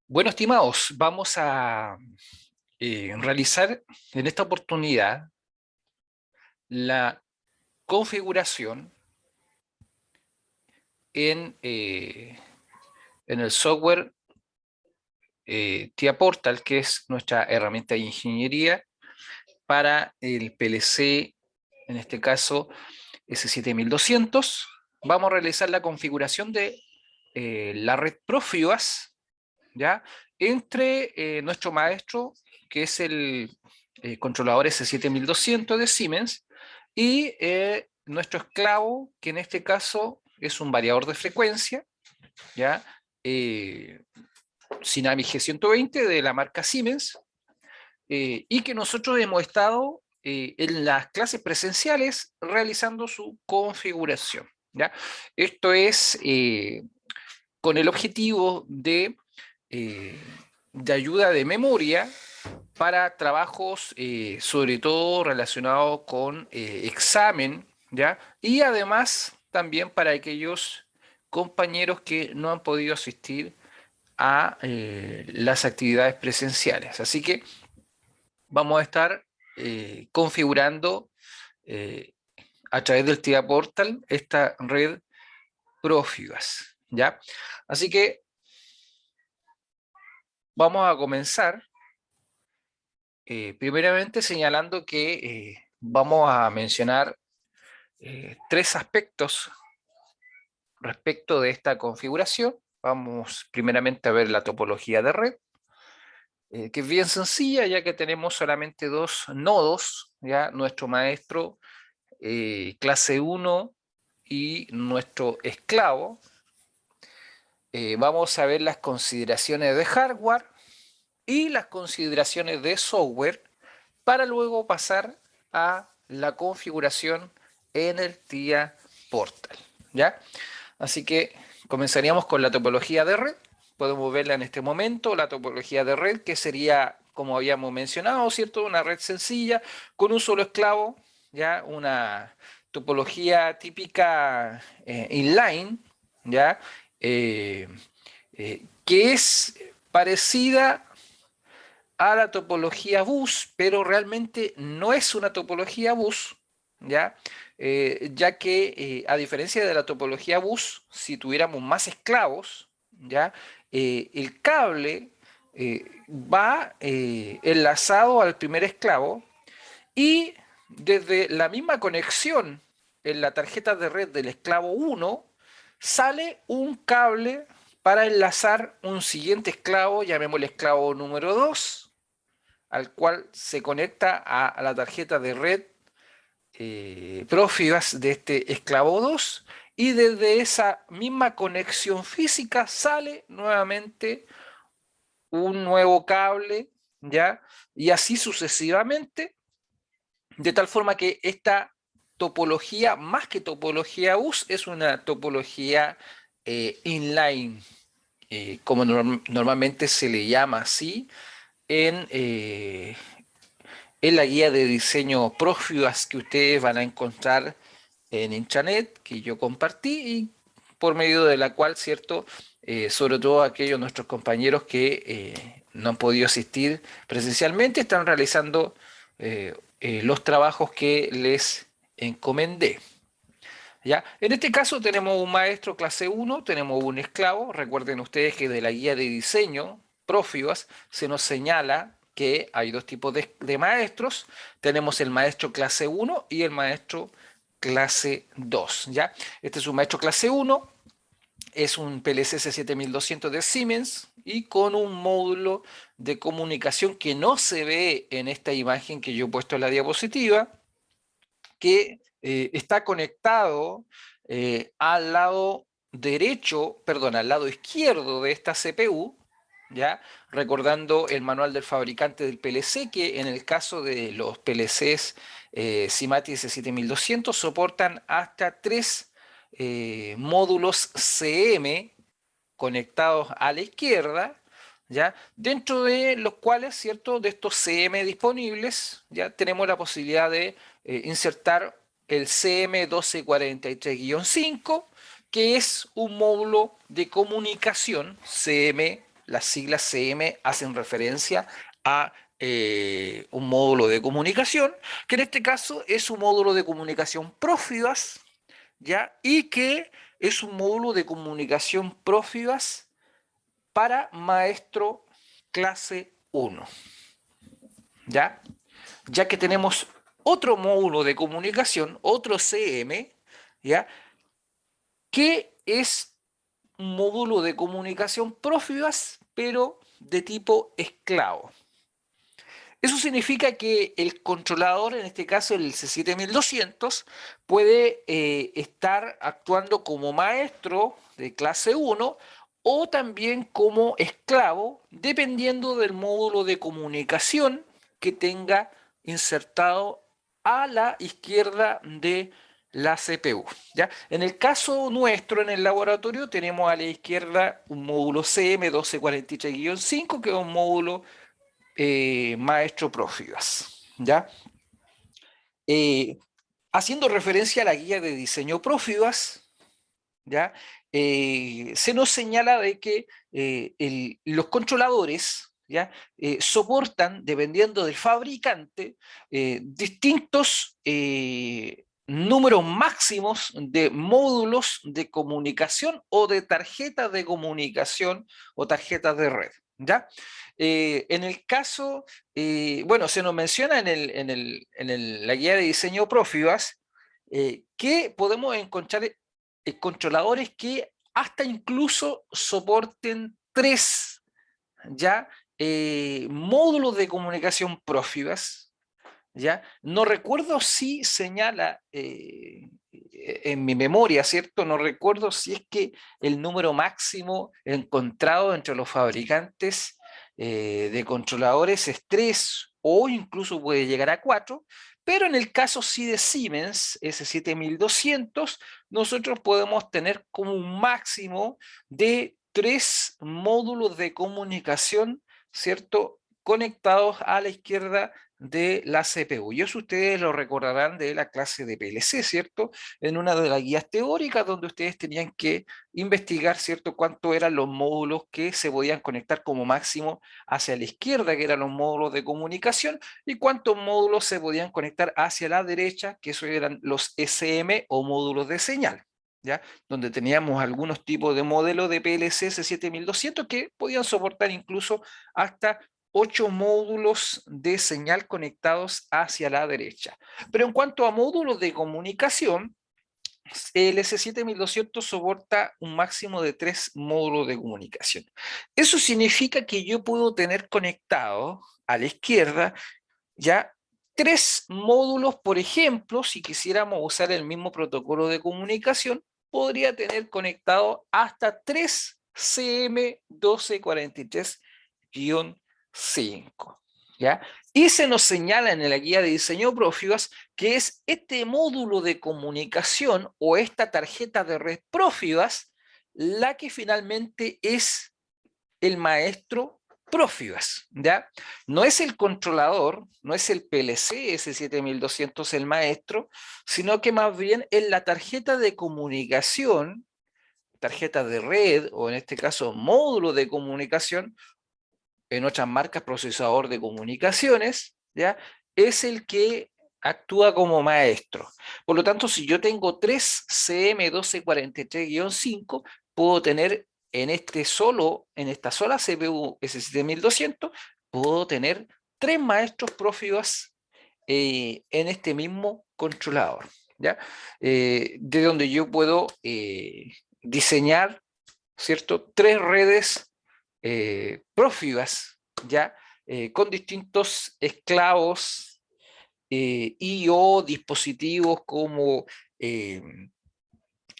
Bueno, estimados, vamos a realizar en esta oportunidad la configuración en el software TIA Portal, que es nuestra herramienta de ingeniería para el PLC, en este caso S7200. Vamos a realizar la configuración de la red Profibus, ¿ya? Entre nuestro maestro, que es el controlador S7200 de Siemens, y nuestro esclavo, que en este caso es un variador de frecuencia, ¿ya? Sinami G120 de la marca Siemens, y que nosotros hemos estado en las clases presenciales realizando su configuración, ¿ya? Esto es con el objetivo eh, de ayuda de memoria para trabajos sobre todo relacionados con examen, ¿ya? Y además también para aquellos compañeros que no han podido asistir a las actividades presenciales. Así que vamos a estar configurando eh, a través del TIA Portal esta red Profibus, ¿ya? Así que vamos a comenzar primeramente señalando que vamos a mencionar tres aspectos respecto de esta configuración. Vamos primeramente a ver la topología de red, que es bien sencilla, ya que tenemos solamente dos nodos, ya nuestro maestro clase 1 y nuestro esclavo. Vamos a ver las consideraciones de hardware y las consideraciones de software para luego pasar a la configuración en el TIA Portal, ¿ya? Así que comenzaríamos con la topología de red. Podemos verla en este momento, la topología de red, que sería, como habíamos mencionado, ¿cierto? Una red sencilla con un solo esclavo, ¿ya? Una topología típica inline, ¿ya? Eh, que es parecida a la topología bus, pero realmente no es una topología bus, ¿ya? Ya que a diferencia de la topología bus, si tuviéramos más esclavos, ¿ya? El cable va enlazado al primer esclavo y desde la misma conexión en la tarjeta de red del esclavo 1 sale un cable para enlazar un siguiente esclavo, llamémosle esclavo número 2, al cual se conecta a la tarjeta de red Profibus de este esclavo 2 y desde esa misma conexión física sale nuevamente un nuevo cable, ¿ya? Y así sucesivamente, de tal forma que esta topología, más que topología bus, es una topología inline, como normalmente se le llama así en la guía de diseño Profibus que ustedes van a encontrar en intranet, que yo compartí y por medio de la cual, ¿cierto? Sobre todo aquellos nuestros compañeros que no han podido asistir presencialmente, están realizando los trabajos que les encomendé. ¿Ya? En este caso tenemos un maestro clase 1, tenemos un esclavo. Recuerden ustedes que de la guía de diseño Profibus se nos señala que hay dos tipos de maestros. Tenemos el maestro clase 1 y el maestro clase 2. ¿Ya? Este es un maestro clase 1, es un PLC S7200 de Siemens y con un módulo de comunicación que no se ve en esta imagen que yo he puesto en la diapositiva, que está conectado al lado derecho, perdón, al lado izquierdo de esta CPU, ¿ya? Recordando el manual del fabricante del PLC, que en el caso de los PLCs SIMATI S7200 soportan hasta tres módulos CM conectados a la izquierda, ¿ya? Dentro de los cuales, ¿cierto? De estos CM disponibles, ya tenemos la posibilidad de insertar el CM1243-5, que es un módulo de comunicación CM las siglas CM hacen referencia a un módulo de comunicación, que en este caso es un módulo de comunicación Profibas, ¿ya? Y que es un módulo de comunicación Profibas para maestro clase 1, ¿ya? Ya que tenemos otro módulo de comunicación, otro CM, ¿ya? Que es un módulo de comunicación Profibas, pero de tipo esclavo. Eso significa que el controlador, en este caso el C7200, puede estar actuando como maestro de clase 1 o también como esclavo, dependiendo del módulo de comunicación que tenga insertado a la izquierda de la CPU. ¿Ya? En el caso nuestro, en el laboratorio, tenemos a la izquierda un módulo CM1243-5, que es un módulo maestro Profibas, ¿ya? Eh, Haciendo referencia a la guía de diseño Profibas, ¿ya? Se nos señala de que los controladores, ¿ya? Soportan, dependiendo del fabricante, distintos números máximos de módulos de comunicación o de tarjetas de comunicación o tarjetas de red, ¿ya? En el caso, bueno, se nos menciona la guía de diseño Profibas que podemos encontrar controladores que hasta incluso soporten tres ya módulos de comunicación Profibas. ¿Ya? No recuerdo si señala en mi memoria, ¿cierto? No recuerdo si es que el número máximo encontrado entre los fabricantes de controladores es 3 o incluso puede llegar a 4, pero en el caso sí de Siemens S7200, nosotros podemos tener como un máximo de 3 módulos de comunicación, ¿cierto? Conectados a la izquierda de la CPU. Y eso ustedes lo recordarán de la clase de PLC, ¿cierto? En una de las guías teóricas donde ustedes tenían que investigar, ¿cierto?, cuánto eran los módulos que se podían conectar como máximo hacia la izquierda, que eran los módulos de comunicación, y cuántos módulos se podían conectar hacia la derecha, que esos eran los SM o módulos de señal. ¿Ya? Donde teníamos algunos tipos de modelos de PLC S7200 que podían soportar incluso hasta 8 módulos de señal conectados hacia la derecha. Pero en cuanto a módulos de comunicación, el S7200 soporta un máximo de 3 módulos de comunicación. Eso significa que yo puedo tener conectado a la izquierda ya 3 módulos, por ejemplo, si quisiéramos usar el mismo protocolo de comunicación, podría tener conectado hasta 3 CM1243-5, ¿ya? Y se nos señala en la guía de diseño Profibas que es este módulo de comunicación o esta tarjeta de red Profibas la que finalmente es el maestro Profibas, ¿ya? No es el controlador, no es el PLC S7200 el maestro, sino que más bien es la tarjeta de comunicación, tarjeta de red, o en este caso módulo de comunicación, en otras marcas procesador de comunicaciones, ¿ya? Es el que actúa como maestro. Por lo tanto, si yo tengo 3 CM1243-5, puedo tener en esta sola CPU S7200, puedo tener 3 maestros Profibas en este mismo controlador, ¿ya? De donde yo puedo diseñar, ¿cierto? 3 redes Profibas, ¿ya? Con distintos esclavos y o dispositivos eh,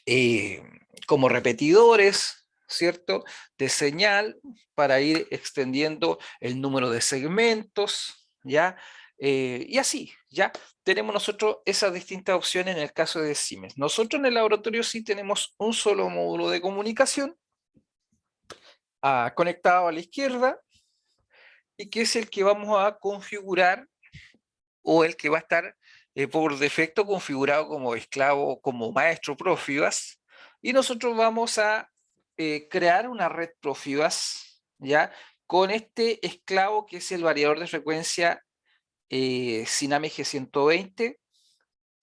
eh, como repetidores, ¿cierto? De señal para ir extendiendo el número de segmentos, ¿ya? Y así, ¿ya? Tenemos nosotros esas distintas opciones en el caso de Siemens. Nosotros en el laboratorio sí tenemos un solo módulo de comunicación conectado a la izquierda y que es el que vamos a configurar o el que va a estar por defecto configurado como esclavo, como maestro Profibas, y nosotros vamos a crear una red Profibas, ¿ya? Con este esclavo que es el variador de frecuencia Siname G120,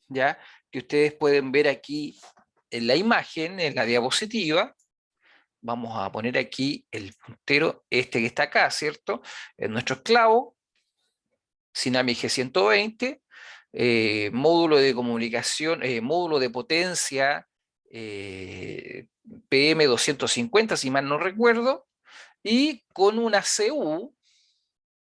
¿ya? Que ustedes pueden ver aquí en la imagen, en la diapositiva. Vamos a poner aquí el puntero, este que está acá, ¿cierto? En nuestro esclavo, Sinami G120, módulo de comunicación, módulo de potencia PM250, si mal no recuerdo, y con una CU,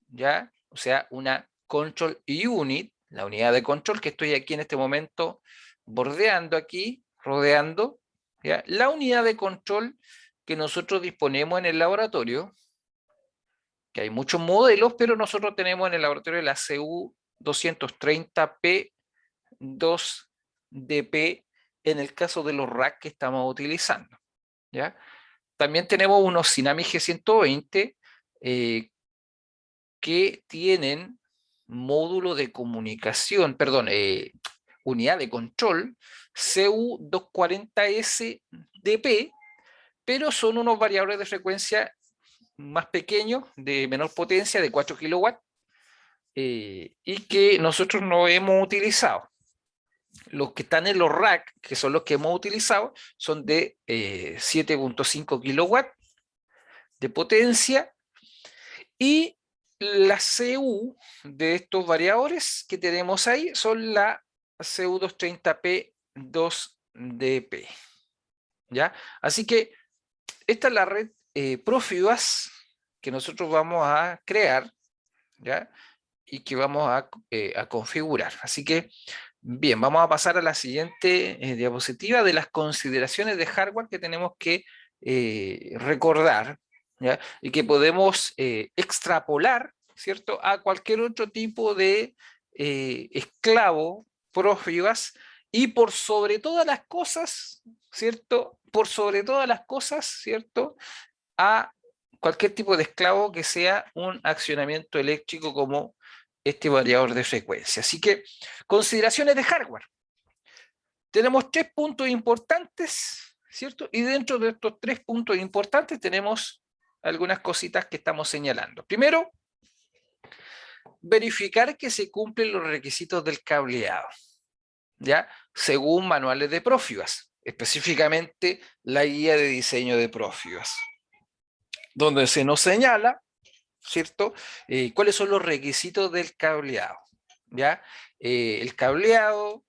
¿ya? O sea, una Control Unit, la unidad de control que estoy aquí en este momento bordeando aquí, rodeando, ¿ya? La unidad de control que nosotros disponemos en el laboratorio, que hay muchos modelos, pero nosotros tenemos en el laboratorio la CU 230P2DP en el caso de los racks que estamos utilizando, ¿ya? También tenemos unos Sinami G120 que tienen módulo de comunicación, perdón, unidad de control CU240SDP, pero son unos variadores de frecuencia más pequeños, de menor potencia, de 4 kilowatts, y que nosotros no hemos utilizado. Los que están en los rack, que son los que hemos utilizado, son de 7.5 kilowatts de potencia, y la CU de estos variadores que tenemos ahí son la CU230P2DP, ¿ya? Así que esta es la red Profibus que nosotros vamos a crear, ¿ya? Y que vamos a configurar. Así que, bien, vamos a pasar a la siguiente diapositiva de las consideraciones de hardware que tenemos que recordar, ¿ya? Y que podemos extrapolar, ¿cierto?, a cualquier otro tipo de esclavo Profibus, y por sobre todas las cosas, ¿cierto? Por sobre todas las cosas, ¿cierto?, a cualquier tipo de esclavo que sea un accionamiento eléctrico como este variador de frecuencia. Así que, consideraciones de hardware. Tenemos 3 puntos importantes, ¿cierto? Y dentro de estos 3 puntos importantes tenemos algunas cositas que estamos señalando. Primero, verificar que se cumplen los requisitos del cableado, ¿ya? Según manuales de Profibus, específicamente la guía de diseño de Profibus, donde se nos señala, ¿cierto? ¿Cuáles son los requisitos del cableado? ¿Ya? El cableado,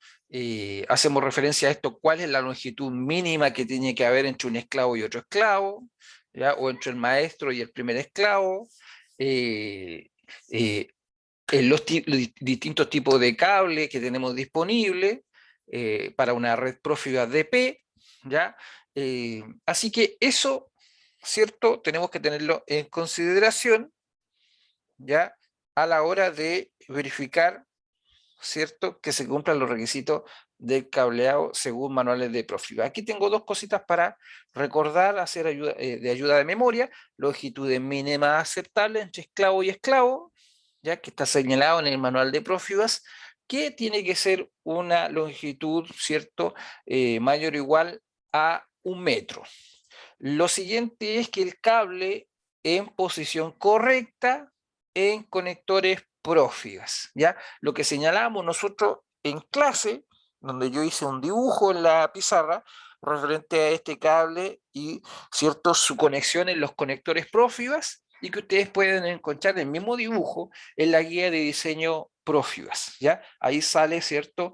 hacemos referencia a esto, cuál es la longitud mínima que tiene que haber entre un esclavo y otro esclavo, ¿ya? O entre el maestro y el primer esclavo, eh, eh, en los distintos tipos de cable que tenemos disponibles para una red Profibus DP, ¿ya? Así que eso, ¿cierto? Tenemos que tenerlo en consideración, ¿ya? A la hora de verificar, ¿cierto?, que se cumplan los requisitos del cableado según manuales de Profibus. Aquí tengo dos cositas para recordar, hacer ayuda, de ayuda de memoria: longitudes mínimas aceptables entre esclavo y esclavo, ya que está señalado en el manual de Profibus, que tiene que ser una longitud, ¿cierto?, mayor o igual a 1 metro. Lo siguiente es que el cable en posición correcta en conectores Profibus, ¿ya? Lo que señalamos nosotros en clase, donde yo hice un dibujo en la pizarra referente a este cable y, ¿cierto?, su conexión en los conectores Profibus, y que ustedes pueden encontrar el mismo dibujo en la guía de diseño Profibus, ¿ya? Ahí sale, ¿cierto?,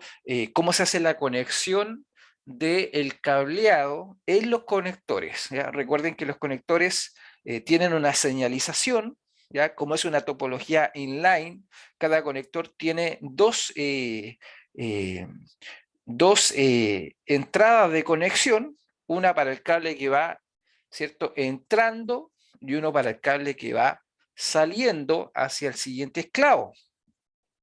cómo se hace la conexión del cableado en los conectores, ¿ya? Recuerden que los conectores tienen una señalización, ¿ya? Como es una topología inline, cada conector tiene eh, dos entradas de conexión, una para el cable que va, ¿cierto?, entrando, y uno para el cable que va saliendo hacia el siguiente esclavo,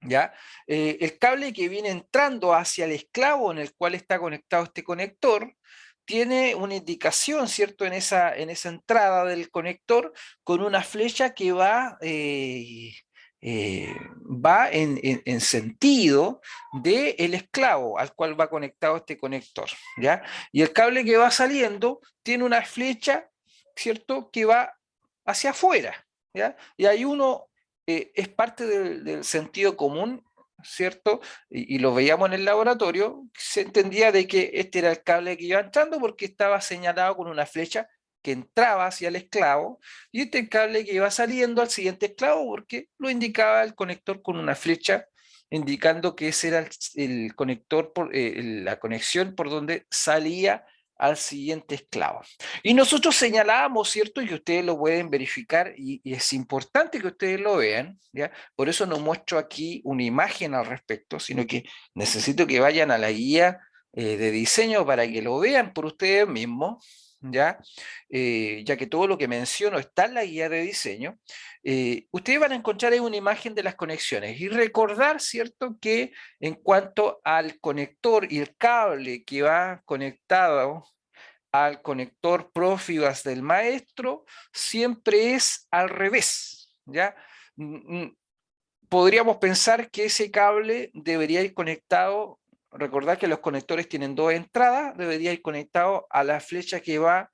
¿ya? El cable que viene entrando hacia el esclavo en el cual está conectado este conector tiene una indicación, ¿cierto?, en esa entrada del conector, con una flecha que va en sentido del esclavo al cual va conectado este conector, ¿ya? Y el cable que va saliendo tiene una flecha, ¿cierto?, que va hacia afuera, ¿ya? Y ahí uno es parte del sentido común, ¿cierto? Y lo veíamos en el laboratorio, se entendía de que este era el cable que iba entrando porque estaba señalado con una flecha que entraba hacia el esclavo, y este cable que iba saliendo al siguiente esclavo porque lo indicaba el conector con una flecha indicando que ese era el conector, la conexión por donde salía al siguiente esclavo. Y nosotros señalábamos, ¿cierto? Y ustedes lo pueden verificar y es importante que ustedes lo vean, ¿ya? Por eso no muestro aquí una imagen al respecto, sino que necesito que vayan a la guía de diseño para que lo vean por ustedes mismos, ¿ya? Ya que todo lo que menciono está en la guía de diseño. Ustedes van a encontrar ahí una imagen de las conexiones y recordar, ¿cierto? Que en cuanto al conector y el cable que va conectado al conector Profibus del maestro, siempre es al revés, ¿ya? Podríamos pensar que ese cable debería ir conectado, recordar que los conectores tienen dos entradas, debería ir conectado a la flecha que va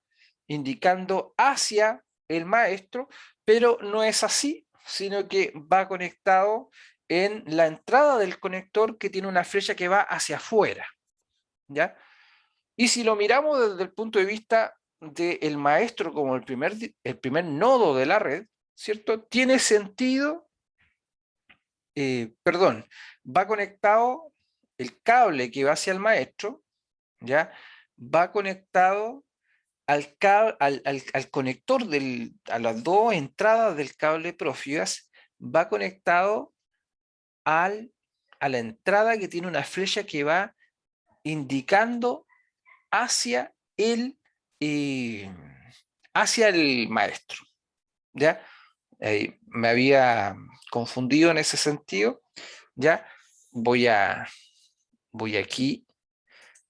indicando hacia el maestro, pero no es así, sino que va conectado en la entrada del conector que tiene una flecha que va hacia afuera, ¿ya? Y si lo miramos desde el punto de vista del maestro como el primer nodo de la red, ¿cierto? Tiene sentido, perdón, va conectado el cable que va hacia el maestro, ¿ya? Va conectado al conector, a las dos entradas del cable Profibus, va conectado al, a la entrada que tiene una flecha que va indicando hacia el, eh, hacia el maestro, ¿ya? Me había confundido en ese sentido, ¿ya? Voy a, voy aquí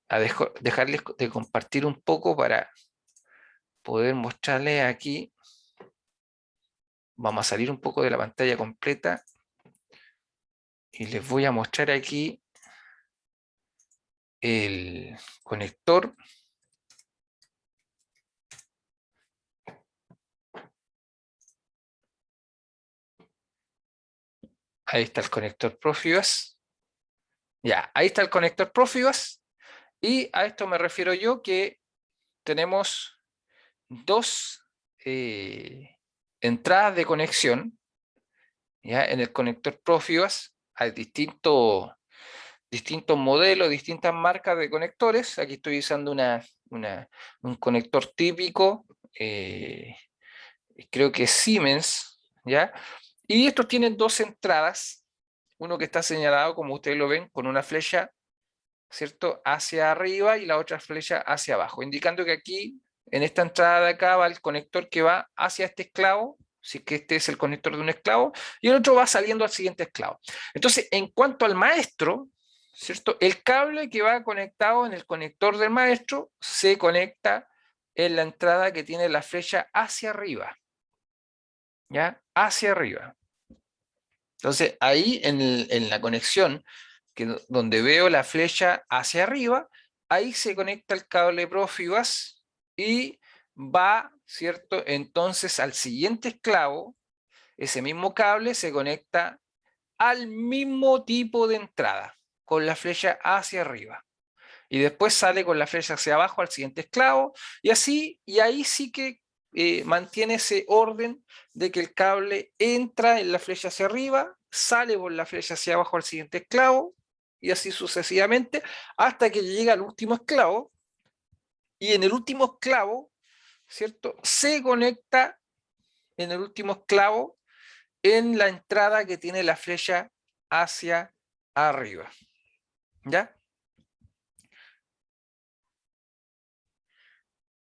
a dejarles de compartir un poco para poder mostrarles aquí. Vamos a salir un poco de la pantalla completa y les voy a mostrar aquí el conector. Ahí está el conector Profibus. Ya, ahí está el conector Profibus. Y a esto me refiero yo, que tenemos dos entradas de conexión, ¿ya? En el conector Profibus hay distintos modelos, distintas marcas de conectores. Aquí estoy usando un conector típico, creo que es Siemens, ¿ya? Y estos tienen dos entradas, uno que está señalado, como ustedes lo ven, con una flecha, ¿cierto?, hacia arriba y la otra flecha hacia abajo, indicando que aquí, en esta entrada de acá, va el conector que va hacia este esclavo, si es que este es el conector de un esclavo, y el otro va saliendo al siguiente esclavo. Entonces, en cuanto al maestro, ¿cierto?, el cable que va conectado en el conector del maestro se conecta en la entrada que tiene la flecha hacia arriba, ¿ya? Hacia arriba. Entonces, ahí en la conexión, donde veo la flecha hacia arriba, ahí se conecta el cable Profibus y va, ¿cierto? Entonces al siguiente esclavo, ese mismo cable se conecta al mismo tipo de entrada, con la flecha hacia arriba. Y después sale con la flecha hacia abajo al siguiente esclavo, y así, y ahí sí que mantiene ese orden de que el cable entra en la flecha hacia arriba, sale por la flecha hacia abajo al siguiente esclavo, y así sucesivamente, hasta que llega al último esclavo, y en el último esclavo, ¿cierto? Se conecta en el último esclavo en la entrada que tiene la flecha hacia arriba. ¿Ya?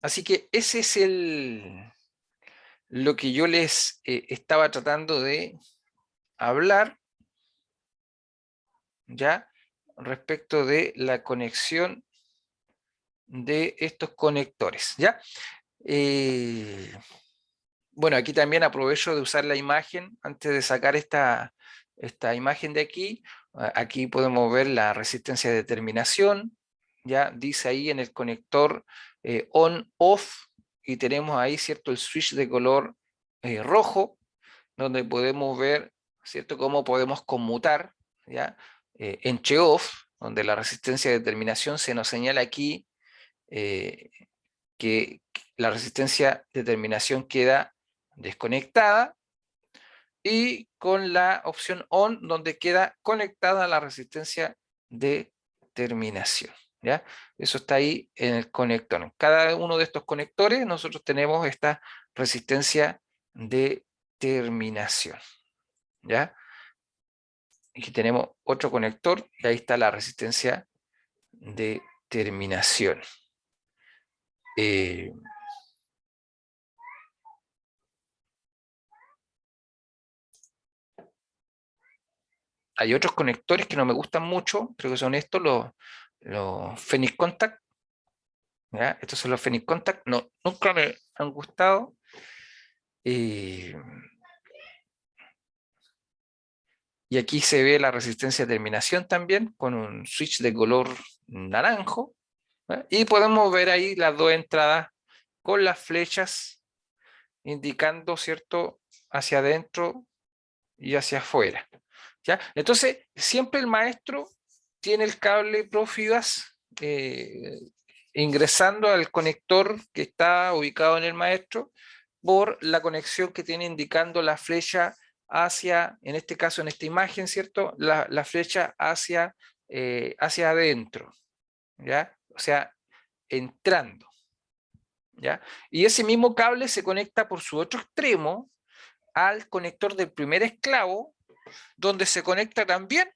Así que ese es lo que yo les estaba tratando de hablar, ¿ya? Respecto de la conexión de estos conectores, ¿ya? Eh, bueno, aquí también aprovecho de usar la imagen antes de sacar esta imagen de aquí. Aquí podemos ver la resistencia de terminación, ya dice ahí en el conector on-off, y tenemos ahí, ¿cierto?, el switch de color rojo, donde podemos ver, ¿cierto?, cómo podemos conmutar, ¿ya? En Cheoff, donde la resistencia de terminación se nos señala aquí que la resistencia de terminación queda desconectada, y con la opción ON, donde queda conectada la resistencia de terminación. ¿Ya? Eso está ahí en el conector. En cada uno de estos conectores nosotros tenemos esta resistencia de terminación. ¿Ya? Aquí tenemos otro conector y ahí está la resistencia de terminación. Hay otros conectores que no me gustan mucho, creo que son estos, los Phoenix Contact. ¿Ya? Estos son los Phoenix Contact, no, nunca me han gustado. Y aquí se ve la resistencia de terminación también, con un switch de color naranjo. ¿Ya? Y podemos ver ahí las dos entradas con las flechas indicando, ¿cierto?, hacia adentro y hacia afuera. ¿Ya? Entonces, siempre el maestro tiene el cable Profibus ingresando al conector que está ubicado en el maestro por la conexión que tiene indicando la flecha hacia, en este caso, en esta imagen, ¿cierto?, la flecha hacia adentro, ¿ya? O sea, entrando, ¿ya? Y ese mismo cable se conecta por su otro extremo al conector del primer esclavo, donde se conecta también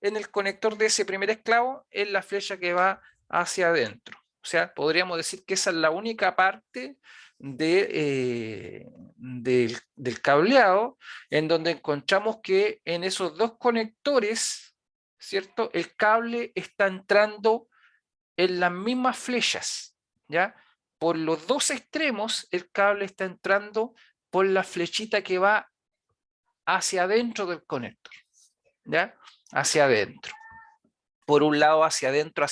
en el conector de ese primer esclavo en la flecha que va hacia adentro. O sea, podríamos decir que esa es la única parte del cableado en donde encontramos que en esos dos conectores, ¿cierto?, el cable está entrando en las mismas flechas, ¿ya? Por los dos extremos el cable está entrando por la flechita que va hacia adentro del conector, ¿ya? Hacia adentro. Por un lado hacia adentro,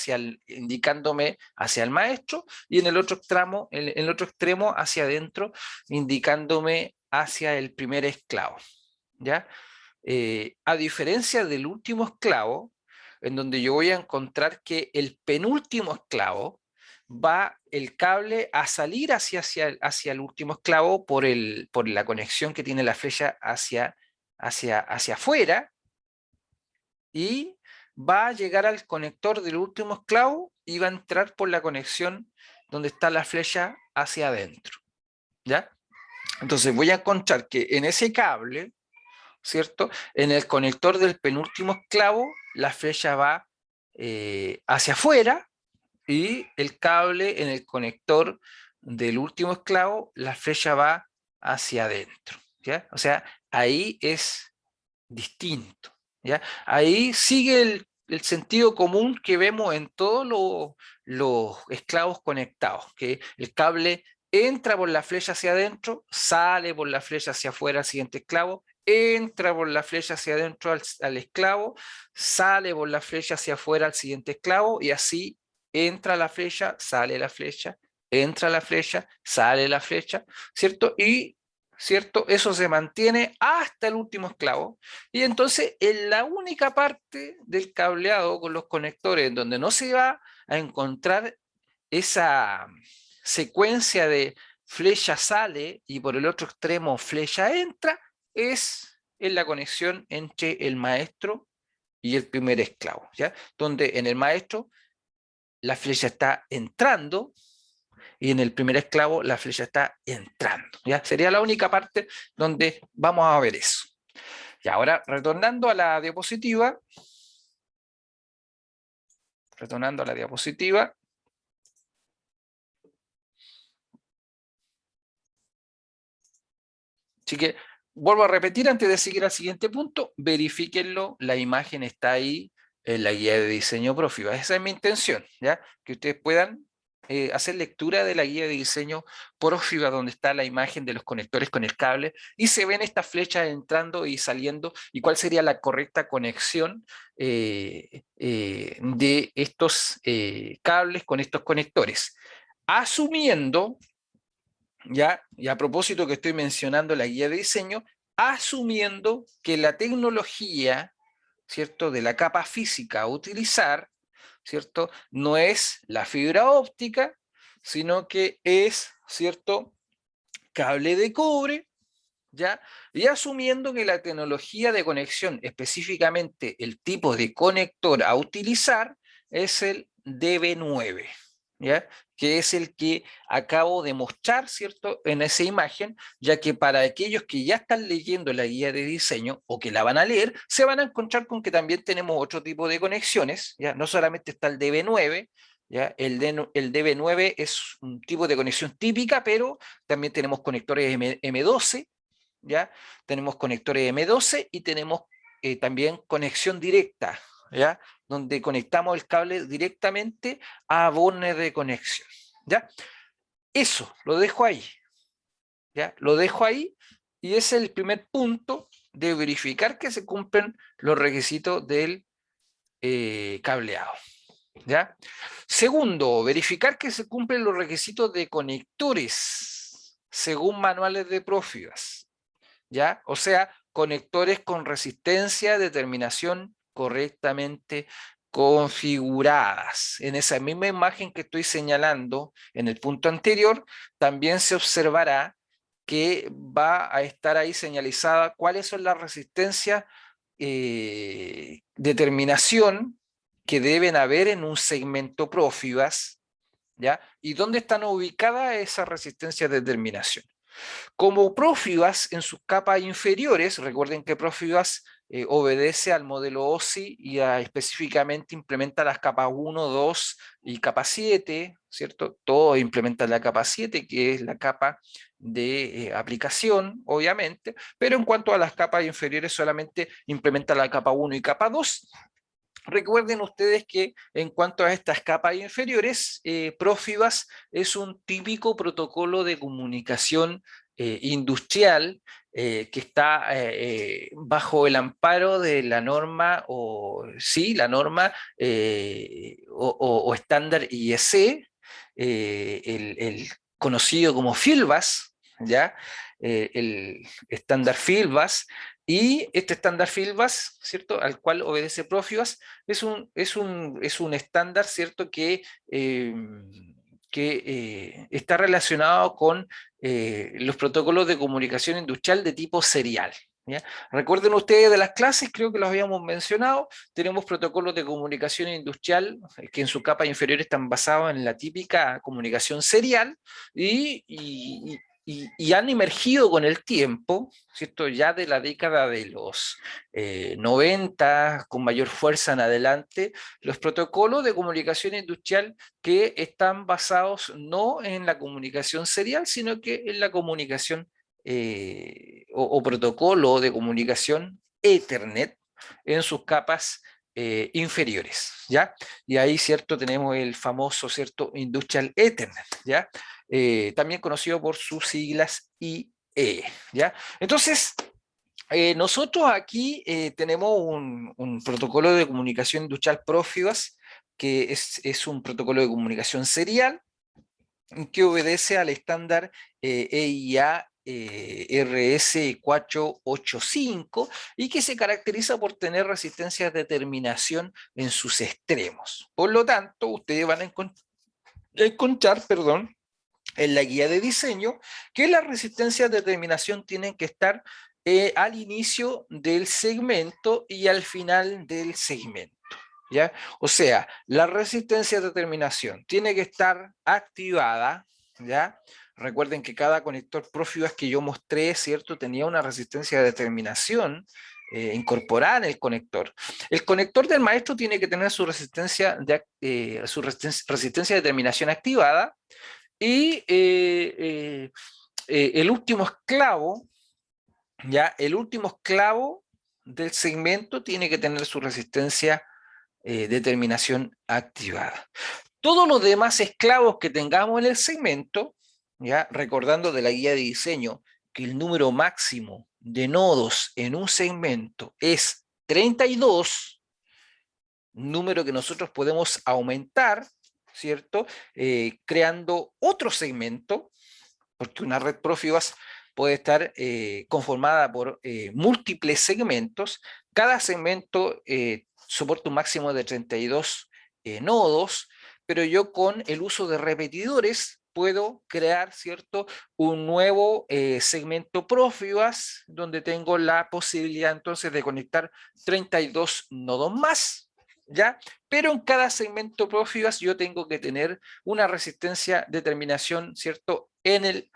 indicándome hacia el maestro, y en el otro extremo, en el otro extremo hacia adentro, indicándome hacia el primer esclavo, ¿ya? A diferencia del último esclavo, en donde yo voy a encontrar que el penúltimo esclavo va el cable a salir hacia el último esclavo por la conexión que tiene la flecha hacia afuera, y va a llegar al conector del último esclavo y va a entrar por la conexión donde está la flecha hacia adentro, ¿ya? Entonces voy a encontrar que en ese cable, ¿cierto?, en el conector del penúltimo esclavo, la flecha va hacia afuera, y el cable en el conector del último esclavo, la flecha va hacia adentro, ¿ya? O sea, ahí es distinto, ¿ya? Ahí sigue el sentido común que vemos en todos los esclavos conectados, que el cable entra por la flecha hacia adentro, sale por la flecha hacia afuera al siguiente esclavo, entra por la flecha hacia adentro al esclavo, sale por la flecha hacia afuera al siguiente esclavo, y así entra la flecha, sale la flecha, entra la flecha, sale la flecha, ¿cierto? Y ¿cierto? Eso se mantiene hasta el último esclavo. Y entonces, en la única parte del cableado con los conectores en donde no se va a encontrar esa secuencia de flecha sale y por el otro extremo flecha entra, es en la conexión entre el maestro y el primer esclavo, ¿ya? Donde en el maestro la flecha está entrando, y en el primer esclavo la flecha está entrando. ¿Ya? Sería la única parte donde vamos a ver eso. Y ahora, retornando a la diapositiva, así que vuelvo a repetir antes de seguir al siguiente punto, verifíquenlo, la imagen está ahí en la guía de diseño Profibus. Esa es mi intención, ¿ya? Que ustedes puedan hacer lectura de la guía de diseño Profibus, donde está la imagen de los conectores con el cable, y se ven estas flechas entrando y saliendo, y cuál sería la correcta conexión de estos cables con estos conectores. Asumiendo ¿ya? Y a propósito que estoy mencionando la guía de diseño, asumiendo que la tecnología, ¿cierto?, de la capa física a utilizar, ¿cierto?, no es la fibra óptica, sino que es, ¿cierto?, cable de cobre, ¿ya? Y asumiendo que la tecnología de conexión, específicamente el tipo de conector a utilizar, es el DB9, ¿ya? Que es el que acabo de mostrar, ¿cierto?, en esa imagen, ya que para aquellos que ya están leyendo la guía de diseño o que la van a leer, se van a encontrar con que también tenemos otro tipo de conexiones, ¿ya? No solamente está el DB9, ¿ya? El DB9 es un tipo de conexión típica, pero también tenemos conectores M12, ¿ya? Tenemos conectores M12 y tenemos también conexión directa, ¿ya? Donde conectamos el cable directamente a bornes de conexión, ¿ya? Eso, lo dejo ahí, ¿ya? Lo dejo ahí y es el primer punto de verificar que se cumplen los requisitos del cableado, ¿ya? Segundo, verificar que se cumplen los requisitos de conectores según manuales de Profibas, ¿ya? O sea, conectores con resistencia de terminación correctamente configuradas. En esa misma imagen que estoy señalando en el punto anterior, también se observará que va a estar ahí señalizada cuáles son las resistencias de terminación que deben haber en un segmento Profibas, ¿ya? Y dónde están ubicadas esas resistencias de terminación. Como Profibas en sus capas inferiores, recuerden que Profibas obedece al modelo OSI y específicamente implementa las capas 1, 2 y capa 7, ¿cierto? Todo implementa la capa 7, que es la capa de aplicación, obviamente, pero en cuanto a las capas inferiores solamente implementa la capa 1 y capa 2. Recuerden ustedes que en cuanto a estas capas inferiores, Profibas es un típico protocolo de comunicación industrial que está bajo el amparo de la norma, o sí, la norma o estándar IEC, el conocido como Fieldbus, ¿ya? El estándar Fieldbus, y este estándar Fieldbus, ¿cierto?, al cual obedece Profibas, es un estándar, ¿cierto?, que está relacionado con los protocolos de comunicación industrial de tipo serial, ¿ya? Recuerden ustedes de las clases, creo que los habíamos mencionado, tenemos protocolos de comunicación industrial que en su capa inferior están basados en la típica comunicación serial y han emergido con el tiempo, ¿cierto? Ya de la década de los 90, con mayor fuerza en adelante, los protocolos de comunicación industrial que están basados no en la comunicación serial, sino que en la comunicación o protocolo de comunicación Ethernet en sus capas inferiores, ¿ya? Y ahí, ¿cierto? Tenemos el famoso, ¿cierto? Industrial Ethernet, ¿ya? También conocido por sus siglas IE, ¿ya? Entonces, nosotros aquí tenemos un protocolo de comunicación industrial Profibas, que es un protocolo de comunicación serial que obedece al estándar EIA RS485 y que se caracteriza por tener resistencias de terminación en sus extremos. Por lo tanto, ustedes van a encontrar, perdón, en la guía de diseño, que las resistencias de terminación tienen que estar al inicio del segmento y al final del segmento, ¿ya? O sea, la resistencia de terminación tiene que estar activada, ¿ya? Recuerden que cada conector Profibas que yo mostré, ¿cierto?, tenía una resistencia de terminación incorporada en el conector. El conector del maestro tiene que tener su resistencia de terminación activada, y el último esclavo, ¿ya? El último esclavo del segmento tiene que tener su resistencia de terminación activada. Todos los demás esclavos que tengamos en el segmento, ¿ya? Recordando de la guía de diseño que el número máximo de nodos en un segmento es 32, número que nosotros podemos aumentar, ¿cierto? Creando otro segmento porque una red Profibus puede estar conformada por múltiples segmentos. Cada segmento soporta un máximo de 32 nodos, pero yo con el uso de repetidores puedo crear, ¿cierto?, un nuevo segmento Profibus donde tengo la posibilidad entonces de conectar 32 nodos más, ¿ya? Pero en cada segmento Profibus yo tengo que tener una resistencia de terminación, ¿cierto?, en el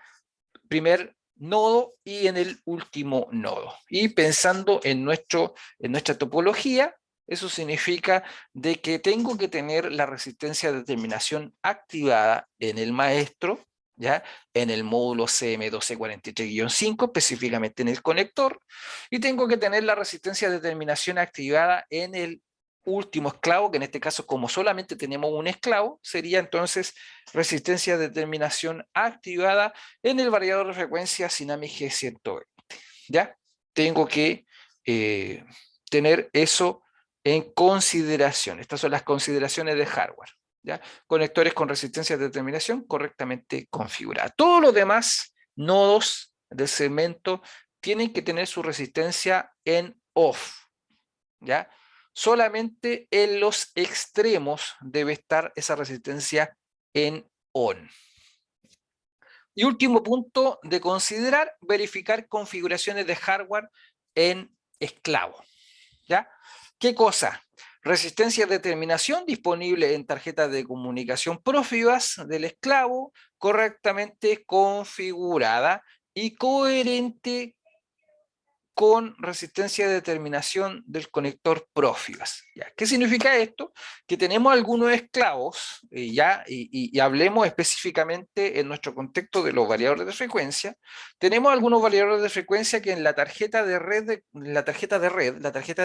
primer nodo y en el último nodo. Y pensando en nuestra topología, eso significa de que tengo que tener la resistencia de terminación activada en el maestro, ¿ya? En el módulo CM1243-5, específicamente en el conector, y tengo que tener la resistencia de terminación activada en el último esclavo, que en este caso, como solamente tenemos un esclavo, sería entonces resistencia de terminación activada en el variador de frecuencia Sinami G120. ¿Ya? Tengo que tener eso en consideración. Estas son las consideraciones de hardware. ¿Ya? Conectores con resistencia de terminación correctamente configuradas. Todos los demás nodos del segmento tienen que tener su resistencia en off. ¿Ya? Solamente en los extremos debe estar esa resistencia en on. Y último punto de considerar, verificar configuraciones de hardware en esclavo. ¿Ya? ¿Qué cosa? Resistencia de terminación disponible en tarjetas de comunicación Profibus del esclavo, correctamente configurada y coherente con resistencia de terminación del conector Profibus. ¿Ya? ¿Qué significa esto? Que tenemos algunos esclavos, y hablemos específicamente en nuestro contexto de los variadores de frecuencia. Tenemos algunos variadores de frecuencia que en la tarjeta de red, la tarjeta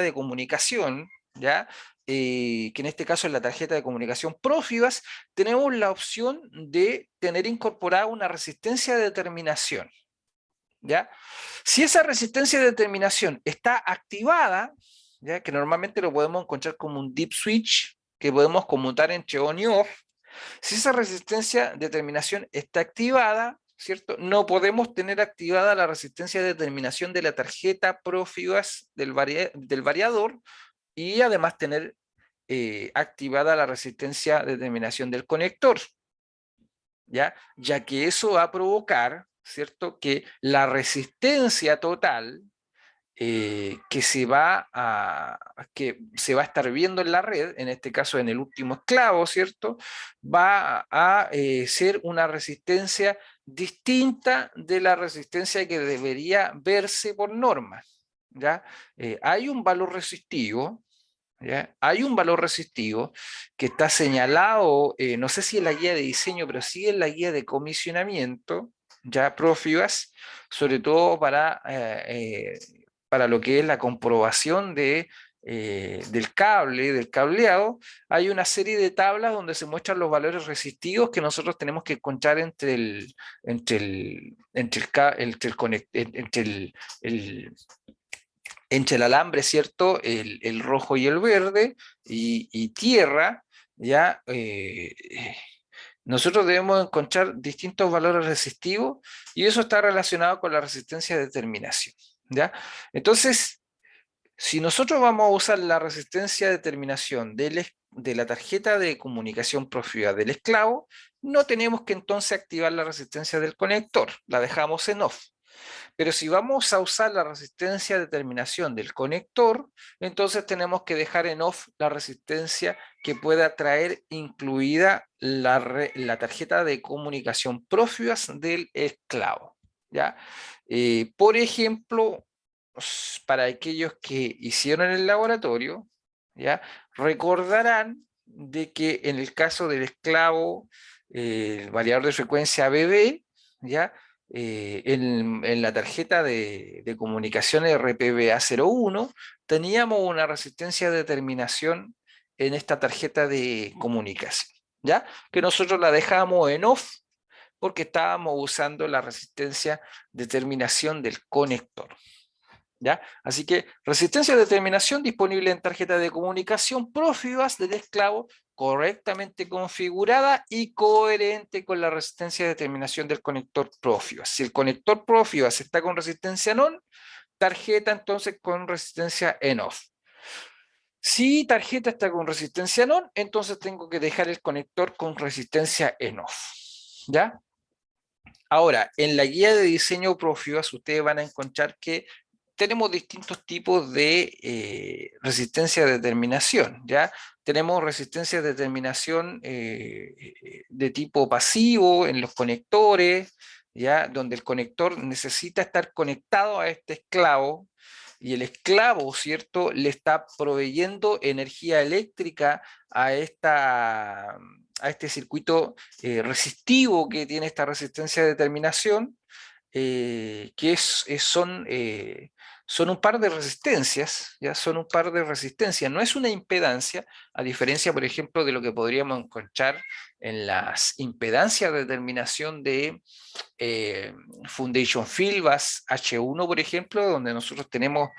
de comunicación, ¿ya? Que en este caso es la tarjeta de comunicación Profibus, tenemos la opción de tener incorporada una resistencia de terminación. ¿Ya? Si esa resistencia de terminación está activada, ¿ya? Que normalmente lo podemos encontrar como un deep switch, que podemos conmutar entre on y off, si esa resistencia de terminación está activada, ¿cierto? No podemos tener activada la resistencia de terminación de la tarjeta Profibus del variador y además tener activada la resistencia de terminación del conector, ya que eso va a provocar, ¿cierto?, que la resistencia total que se va a estar viendo en la red, en este caso en el último esclavo, ¿cierto?, va a ser una resistencia distinta de la resistencia que debería verse por norma, ¿ya? Hay un valor resistivo, ¿ya? Hay un valor resistivo que está señalado, no sé si en la guía de diseño, pero sí en la guía de comisionamiento, ya Profibus, sobre todo para lo que es la comprobación del cable, del cableado. Hay una serie de tablas donde se muestran los valores resistivos que nosotros tenemos que encontrar entre el alambre, ¿cierto? El rojo y el verde, y tierra, ¿ya? Nosotros debemos encontrar distintos valores resistivos y eso está relacionado con la resistencia de terminación, ¿ya? Entonces, si nosotros vamos a usar la resistencia de terminación de la tarjeta de comunicación Profibus del esclavo, no tenemos que entonces activar la resistencia del conector, la dejamos en off. Pero si vamos a usar la resistencia de terminación del conector, entonces tenemos que dejar en off la resistencia que pueda traer incluida la tarjeta de comunicación Profibus del esclavo, ¿ya? Por ejemplo, para aquellos que hicieron el laboratorio, ¿ya? Recordarán de que en el caso del esclavo, el variador de frecuencia BB, ¿ya? En la tarjeta de comunicación RPBA01 teníamos una resistencia de terminación en esta tarjeta de comunicación, ¿ya? Que nosotros la dejamos en off porque estábamos usando la resistencia de terminación del conector, ¿ya? Así que resistencia de terminación disponible en tarjeta de comunicación Profibus del esclavo correctamente configurada y coherente con la resistencia de terminación del conector Profibus. Si el conector Profibus está con resistencia NON, tarjeta entonces con resistencia en-off. Si tarjeta está con resistencia NON, entonces tengo que dejar el conector con resistencia en-off. ¿Ya? Ahora, en la guía de diseño Profibus ustedes van a encontrar que tenemos distintos tipos de resistencia de terminación, ¿ya? Tenemos resistencia de terminación de tipo pasivo en los conectores, ¿ya? Donde el conector necesita estar conectado a este esclavo y el esclavo, ¿cierto?, le está proveyendo energía eléctrica a este circuito resistivo que tiene esta resistencia de terminación, son un par de resistencias, ¿ya? Son un par de resistencias, no es una impedancia, a diferencia, por ejemplo, de lo que podríamos encontrar en las impedancias de terminación de eh, Foundation Fieldbus H1, por ejemplo, donde nosotros tenemos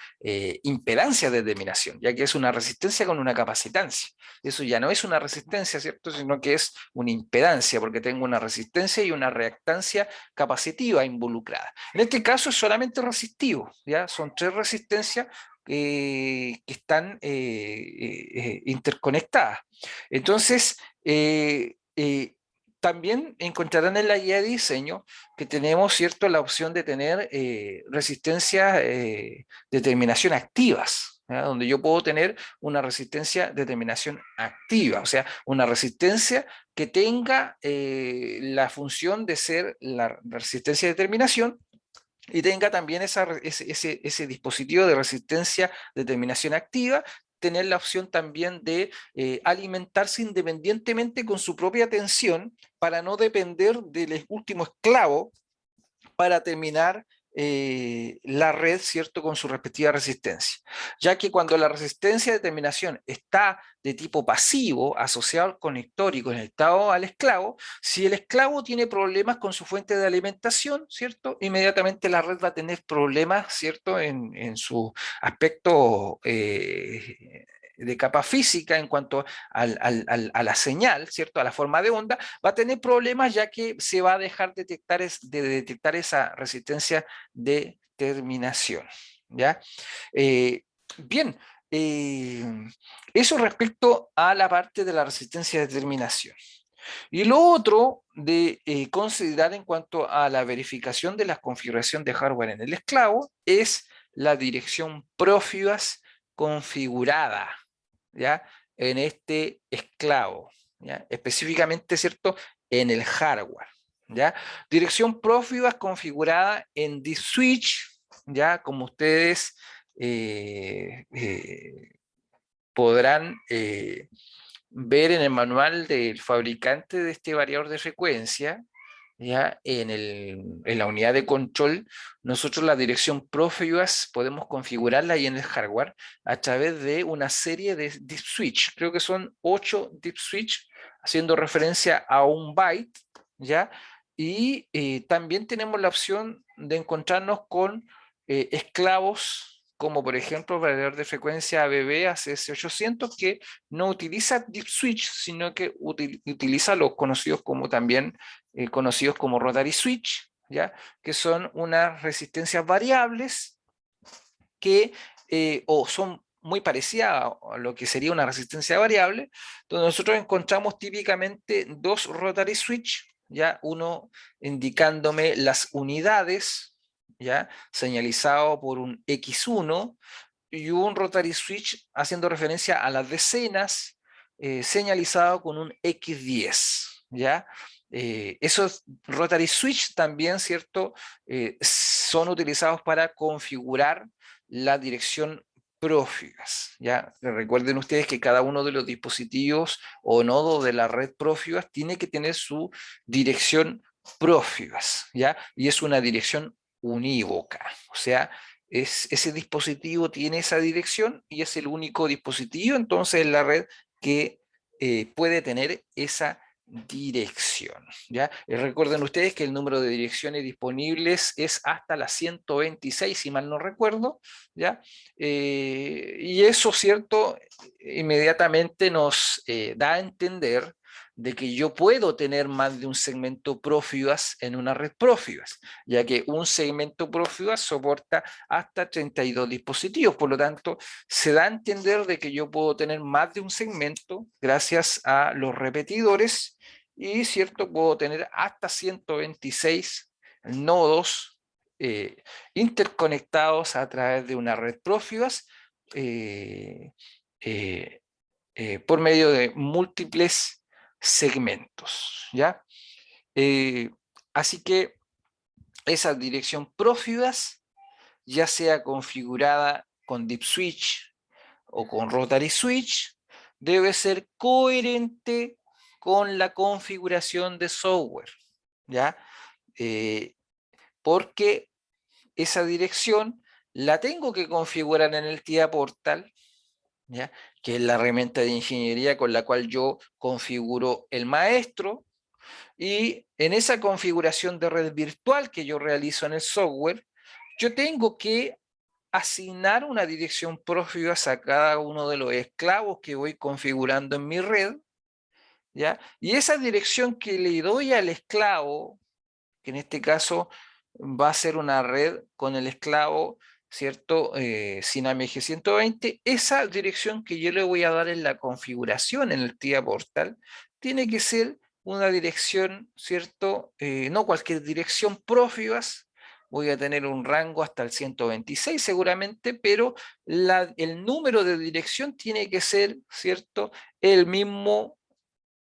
impedancia de terminación, ya que es una resistencia con una capacitancia. Eso ya no es una resistencia, ¿cierto? Sino que es una impedancia, porque tengo una resistencia y una reactancia capacitiva involucrada. En este caso es solamente resistivo, ¿ya? Son tres resistencias que están interconectadas. Entonces, también encontrarán en la guía de diseño que tenemos, ¿cierto?, la opción de tener resistencias de terminación activas, ¿ya? Donde yo puedo tener una resistencia de terminación activa, o sea, una resistencia que tenga la función de ser la resistencia de terminación y tenga también ese dispositivo de resistencia de terminación activa, tener la opción también de alimentarse independientemente con su propia tensión para no depender del último esclavo para terminar la red, ¿cierto?, con su respectiva resistencia. Ya que cuando la resistencia de terminación está de tipo pasivo, asociado al conector y conectado al esclavo, si el esclavo tiene problemas con su fuente de alimentación, ¿cierto?, inmediatamente la red va a tener problemas, ¿cierto?, en su aspecto de capa física en cuanto a la señal, ¿cierto?, a la forma de onda, va a tener problemas ya que se va a dejar de detectar esa resistencia de terminación, ¿ya? Eh, bien, eh, eso respecto a la parte de la resistencia de terminación. Y lo otro de considerar en cuanto a la verificación de la configuración de hardware en el esclavo es la dirección Profibus configurada, ¿ya?, en este esclavo, ¿ya?, específicamente, ¿cierto?, en el hardware, ¿ya? Dirección Profibus configurada en the switch, ¿ya? Como ustedes podrán ver en el manual del fabricante de este variador de frecuencia, ¿ya? En la unidad de control, nosotros la dirección Profibus podemos configurarla ahí en el hardware a través de una serie de deep switch. Creo que son 8 deep switch, haciendo referencia a un byte, ¿ya? Y también tenemos la opción de encontrarnos con esclavos, como por ejemplo el variador de frecuencia ABB ACS800, que no utiliza deep switch, sino que utiliza los conocidos como también conocidos como rotary switch, ¿ya?, que son unas resistencias variables que o son muy parecidas a lo que sería una resistencia variable, donde nosotros encontramos típicamente dos rotary switch, ya uno indicándome las unidades, ya señalizado por un X1, y un rotary switch haciendo referencia a las decenas, señalizado con un X10, ¿ya? Esos rotary switch también, ¿cierto?, son utilizados para configurar la dirección Profibus, ¿ya? Recuerden ustedes que cada uno de los dispositivos o nodos de la red Profibus tiene que tener su dirección Profibus, ¿ya? Y es una dirección unívoca, o sea, ese dispositivo tiene esa dirección y es el único dispositivo entonces en la red que puede tener esa dirección, ¿ya? Recuerden ustedes que el número de direcciones disponibles es hasta las 126, si mal no recuerdo, ¿ya? Y eso, ¿cierto? Inmediatamente nos da a entender de que yo puedo tener más de un segmento Profibus en una red Profibus, ya que un segmento Profibus soporta hasta 32 dispositivos, por lo tanto, se da a entender de que yo puedo tener más de un segmento gracias a los repetidores y, cierto, puedo tener hasta 126 nodos interconectados a través de una red Profibus eh, eh, por medio de múltiples segmentos, ¿ya? Eh, Así que esa dirección Profibus, ya sea configurada con Deep Switch o con Rotary Switch, debe ser coherente con la configuración de software, ¿ya? Eh, Porque esa dirección la tengo que configurar en el TIA Portal, ¿ya? Que es la herramienta de ingeniería con la cual yo configuro el maestro, y en esa configuración de red virtual que yo realizo en el software, yo tengo que asignar una dirección Profibus a cada uno de los esclavos que voy configurando en mi red, ¿ya? Y esa dirección que le doy al esclavo, que en este caso va a ser una red con el esclavo, ¿cierto? Syname G120, esa dirección que yo le voy a dar en la configuración en el TIA Portal, tiene que ser una dirección, ¿cierto? No cualquier dirección Profibus, voy a tener un rango hasta el 126 seguramente, pero el número de dirección tiene que ser, ¿cierto? El mismo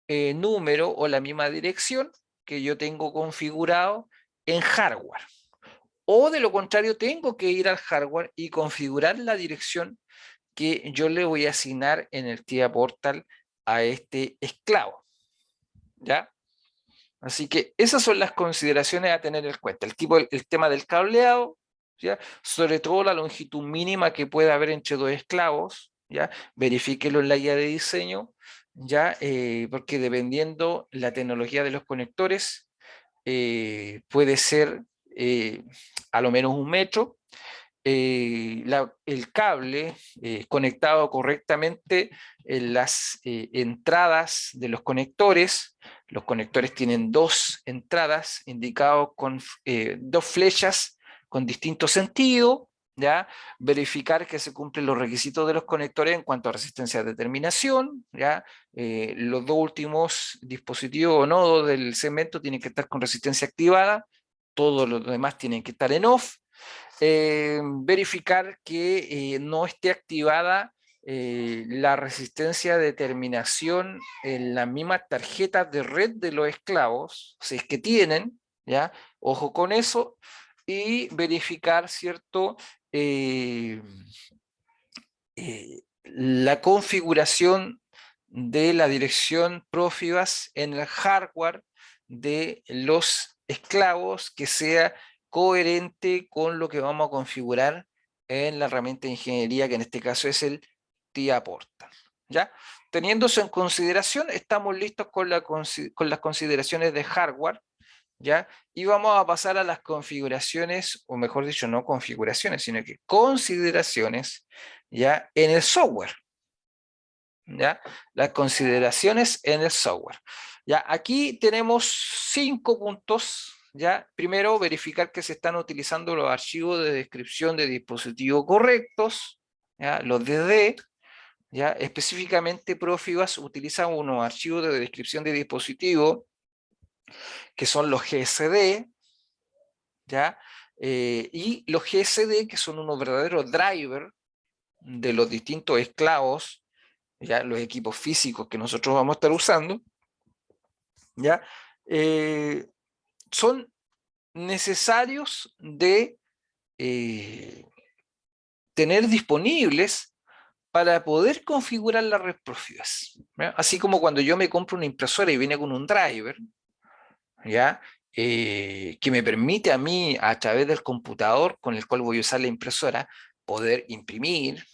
número o la misma dirección que yo tengo configurado en hardware. O de lo contrario, tengo que ir al hardware y configurar la dirección que yo le voy a asignar en el TIA Portal a este esclavo, ¿ya? Así que esas son las consideraciones a tener en cuenta. El tema del cableado, ¿ya? Sobre todo la longitud mínima que puede haber entre dos esclavos, ¿ya? Verifíquelo en la guía de diseño, ¿ya? Porque dependiendo la tecnología de los conectores, puede ser a lo menos 1 metro. El cable conectado correctamente en las entradas de los conectores tienen dos entradas indicadas con dos flechas con distinto sentido, ¿ya? Verificar que se cumplen los requisitos de los conectores en cuanto a resistencia de terminación, ¿ya? Los dos últimos dispositivos o nodos del segmento tienen que estar con resistencia activada, todos los demás tienen que estar en off. Verificar que no esté activada la resistencia de terminación en las mismas tarjetas de red de los esclavos, si es que tienen, ¿ya? Ojo con eso, y verificar, ¿cierto? La configuración de la dirección Profibus en el hardware de los esclavos, que sea coherente con lo que vamos a configurar en la herramienta de ingeniería, que en este caso es el TIA Portal, ¿ya? Teniendo eso en consideración, estamos listos con las consideraciones de hardware, ¿ya? Y vamos a pasar a las configuraciones, o mejor dicho, no configuraciones, sino que consideraciones, ¿ya? En el software, ¿ya? Las consideraciones en el software. Ya, aquí tenemos 5 puntos, ¿ya? Primero, verificar que se están utilizando los archivos de descripción de dispositivo correctos, ¿ya? Los DD, ¿ya? Específicamente Profibus utiliza unos archivos de descripción de dispositivo que son los GSD, ¿ya? Y los GSD, que son unos verdaderos drivers de los distintos esclavos, ya los equipos físicos que nosotros vamos a estar usando, ¿ya? Son necesarios de tener disponibles para poder configurar la red Profibus, ¿ya? Así como cuando yo me compro una impresora y viene con un driver, ¿ya? Que me permite a mí, a través del computador con el cual voy a usar la impresora, poder imprimir,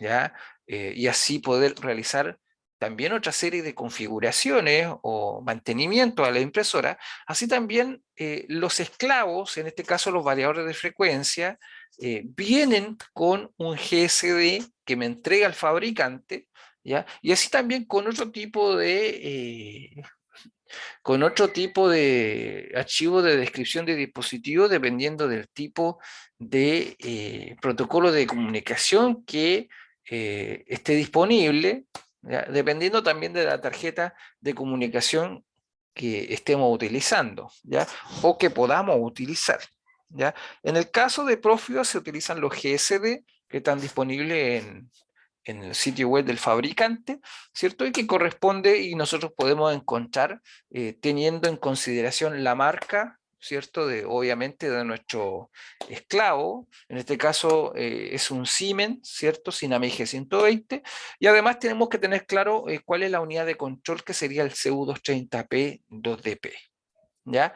¿ya? Y así poder realizar también otra serie de configuraciones o mantenimiento a la impresora, así también los esclavos, en este caso los variadores de frecuencia, vienen con un GSD que me entrega el fabricante, ¿ya? Y así también con otro tipo de archivo de descripción de dispositivo, dependiendo del tipo de protocolo de comunicación que esté disponible, ¿ya? Dependiendo también de la tarjeta de comunicación que estemos utilizando, ¿ya? O que podamos utilizar, ¿ya? En el caso de Profibus se utilizan los GSD que están disponibles en el sitio web del fabricante, ¿cierto? Y que corresponde y nosotros podemos encontrar teniendo en consideración la marca, ¿cierto? Obviamente de nuestro esclavo, en este caso es un Siemens, ¿cierto? Sinamic G120, y además tenemos que tener claro cuál es la unidad de control que sería el CU230P 2DP, ¿ya?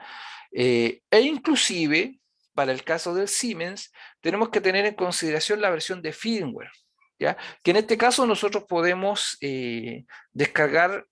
E inclusive, para el caso del Siemens, tenemos que tener en consideración la versión de firmware, ¿ya? Que en este caso nosotros podemos descargar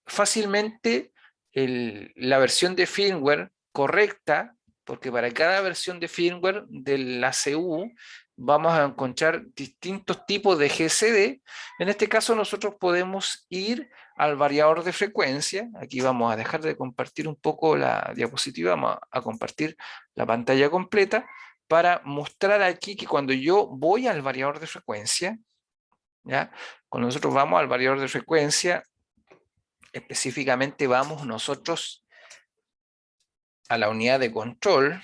fácilmente la versión de firmware correcta, porque para cada versión de firmware de la CU vamos a encontrar distintos tipos de GCD. En este caso nosotros podemos ir al variador de frecuencia. Aquí vamos a dejar de compartir un poco la diapositiva, vamos a compartir la pantalla completa para mostrar aquí que cuando yo voy al variador de frecuencia, ¿ya? Cuando nosotros vamos al variador de frecuencia, específicamente vamos nosotros a la unidad de control.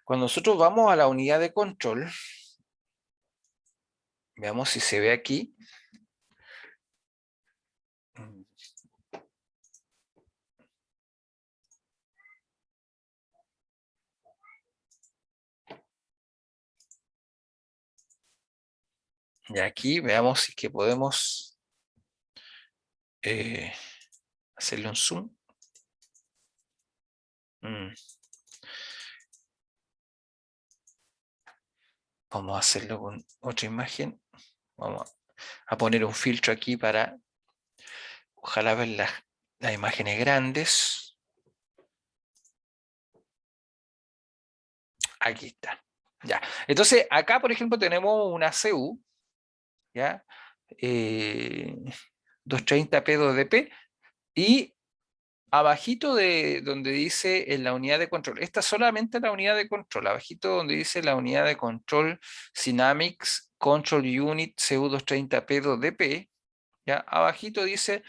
Cuando nosotros vamos a la unidad de control, veamos si se ve aquí. Y aquí veamos si es que podemos hacerle un zoom. Vamos a hacerlo con otra imagen. Vamos a poner un filtro aquí para ojalá ver las imágenes grandes. Aquí está. Ya. Entonces, acá, por ejemplo, tenemos una CU, ¿ya? 230P2DP, y abajito de donde dice en la unidad de control, esta es solamente la unidad de control, abajito donde dice la unidad de control Synamics Control Unit CU230P2DP, ¿ya? Abajito dice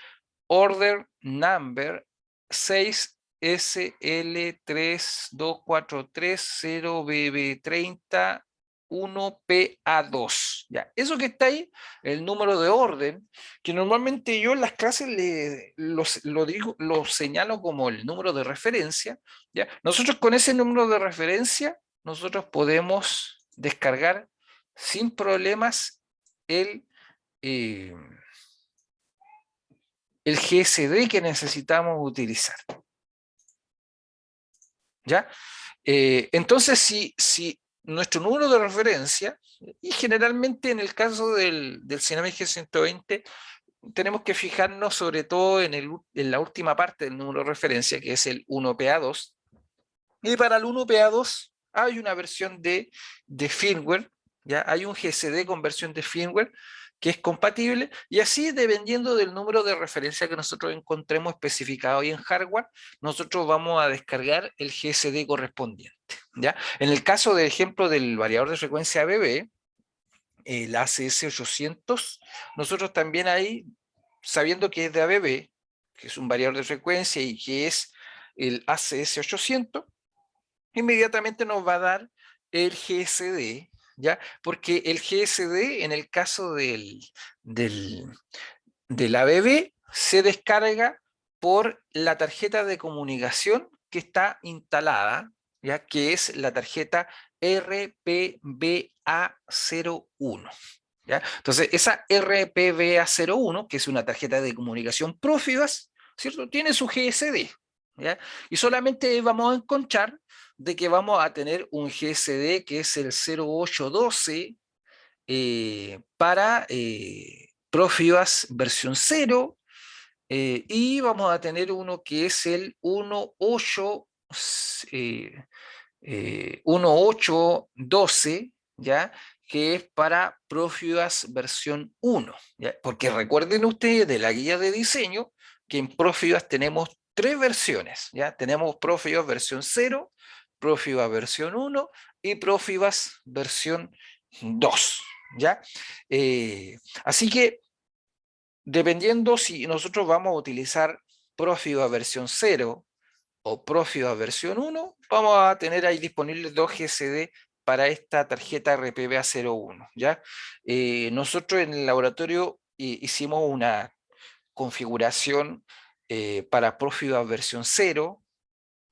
Order Number 6SL32430BB30 1PA2. ¿Ya? Eso que está ahí, el número de orden, que normalmente yo en las clases lo señalo como el número de referencia. ¿Ya? Nosotros con ese número de referencia, nosotros podemos descargar sin problemas eh, el GSD que necesitamos utilizar. ¿Ya? Entonces, si nuestro número de referencia, y generalmente en el caso del Synamic G120, tenemos que fijarnos sobre todo en la última parte del número de referencia, que es el 1PA2, y para el 1PA2 hay una versión de firmware, ¿ya? Hay un GSD con versión de firmware que es compatible, y así dependiendo del número de referencia que nosotros encontremos especificado ahí en hardware, nosotros vamos a descargar el GSD correspondiente, ¿ya? En el caso del ejemplo del variador de frecuencia ABB, el ACS800, nosotros también ahí, sabiendo que es de ABB, que es un variador de frecuencia y que es el ACS800, inmediatamente nos va a dar el GSD, ¿ya? Porque el GSD, en el caso del, del ABB, se descarga por la tarjeta de comunicación que está instalada, ¿ya? Que es la tarjeta RPBA01. ¿Ya? Entonces, esa RPBA01, que es una tarjeta de comunicación Profibus, ¿cierto? Tiene su GSD. ¿ya? Y solamente vamos a encontrar de que vamos a tener un GSD que es el 0812 para Profibas versión 0, y vamos a tener uno que es el 18, 1812, ¿ya? Que es para Profibas versión 1, ¿ya? Porque recuerden ustedes de la guía de diseño que en Profibas tenemos tres versiones, ¿ya? Tenemos Profibas versión 0, Profibas versión 1 y Profibas versión 2, ¿ya? Así que dependiendo si nosotros vamos a utilizar Profibas versión 0 o Profibas versión 1, vamos a tener ahí disponibles dos GSD para esta tarjeta RPBA01, ¿ya? Nosotros en el laboratorio hicimos una configuración para Profibas versión 0,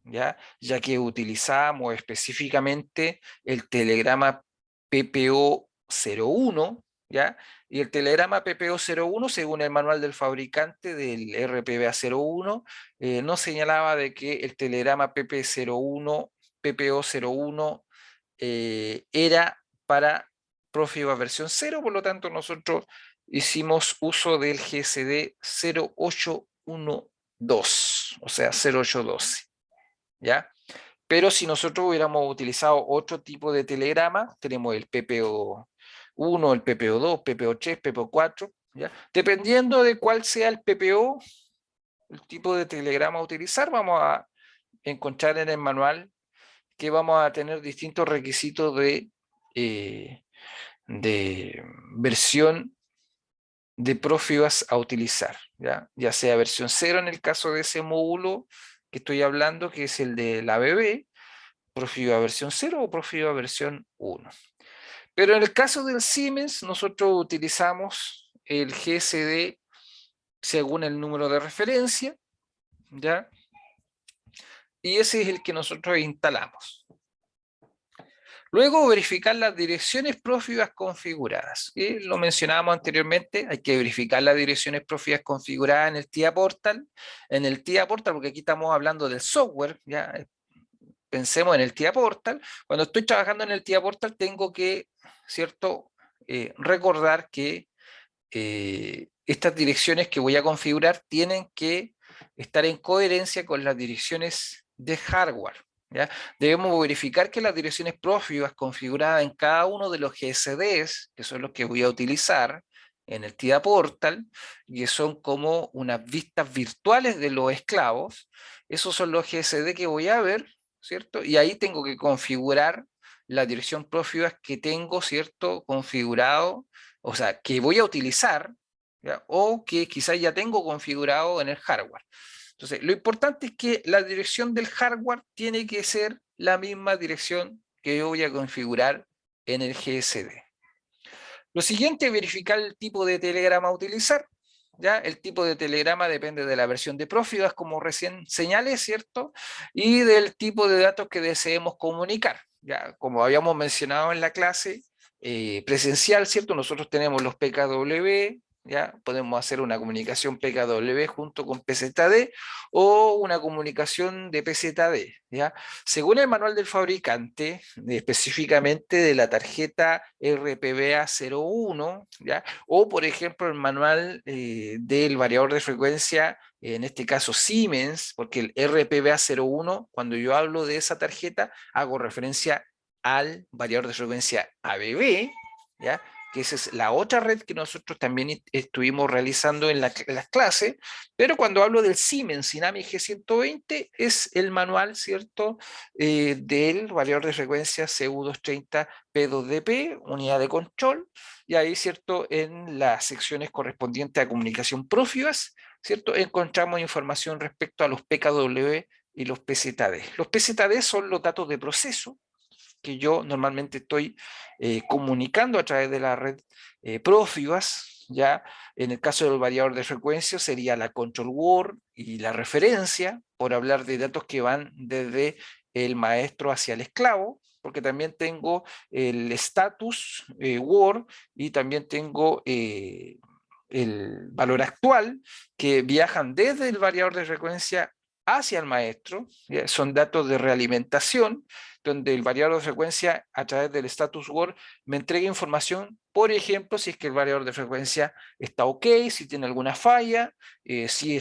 ya que utilizamos específicamente el telegrama PPO01, ¿ya? Y el telegrama PPO01, según el manual del fabricante del RPBA01, nos señalaba de que el telegrama PP01, PPO01 era para Profibas versión 0, por lo tanto nosotros hicimos uso del GSD 0812, o sea, 0812. ¿Ya? Pero si nosotros hubiéramos utilizado otro tipo de telegrama, tenemos el PPO1, el PPO2, PPO3, PPO4, ¿ya? Dependiendo de cuál sea el PPO, el tipo de telegrama a utilizar, vamos a encontrar en el manual que vamos a tener distintos requisitos de versión de Profibas a utilizar, ya sea versión 0 en el caso de ese módulo que estoy hablando, que es el de la ABB, Profibas versión 0 o Profibas versión 1. Pero en el caso del Siemens, nosotros utilizamos el GSD según el número de referencia, ¿ya? Y ese es el que nosotros instalamos. Luego verificar las direcciones Profibas configuradas. Lo mencionábamos anteriormente, hay que verificar las direcciones Profibas configuradas en el TIA Portal. En el TIA Portal, porque aquí estamos hablando del software, ¿ya? Pensemos en el TIA Portal. Cuando estoy trabajando en el TIA Portal tengo que, ¿cierto? Recordar que estas direcciones que voy a configurar tienen que estar en coherencia con las direcciones de hardware, ¿ya? Debemos verificar que las direcciones Profibas configuradas en cada uno de los GSDs, que son los que voy a utilizar en el TIA Portal, y que son como unas vistas virtuales de los esclavos, esos son los GSD que voy a ver, ¿cierto? Y ahí tengo que configurar la dirección Profibas que tengo, ¿cierto? Configurado, o sea, que voy a utilizar, ¿ya? O que quizás ya tengo configurado en el hardware. Entonces, lo importante es que la dirección del hardware tiene que ser la misma dirección que yo voy a configurar en el GSD. Lo siguiente es verificar el tipo de telegrama a utilizar. ¿Ya? El tipo de telegrama depende de la versión de Profibas, como recién señalé, ¿cierto? Y del tipo de datos que deseemos comunicar. ¿Ya? Como habíamos mencionado en la clase presencial, ¿cierto? Nosotros tenemos los PKW, ¿ya? Podemos hacer una comunicación PKW junto con PZD o una comunicación de PZD, ¿ya? Según el manual del fabricante, específicamente de la tarjeta RPBA01, ¿ya? O por ejemplo el manual del variador de frecuencia, en este caso Siemens, porque el RPBA01, cuando yo hablo de esa tarjeta, hago referencia al variador de frecuencia ABB, ¿ya? Que esa es la otra red que nosotros también estuvimos realizando en las clases, pero cuando hablo del Siemens Dynamic G120 es el manual, ¿cierto? Del variador de frecuencia CU230 P2DP, unidad de control, y ahí, ¿cierto? En las secciones correspondientes a comunicación Profibas, ¿cierto? Encontramos información respecto a los PKW y los PZD. Los PZD son los datos de proceso que yo normalmente estoy comunicando a través de la red Profibas, ya en el caso del variador de frecuencia sería la control word y la referencia, por hablar de datos que van desde el maestro hacia el esclavo, porque también tengo el status word y también tengo el valor actual que viajan desde el variador de frecuencia hacia el maestro, ¿ya? Son datos de realimentación, donde el variador de frecuencia a través del status word me entrega información, por ejemplo, si es que el variador de frecuencia está ok, si tiene alguna falla, si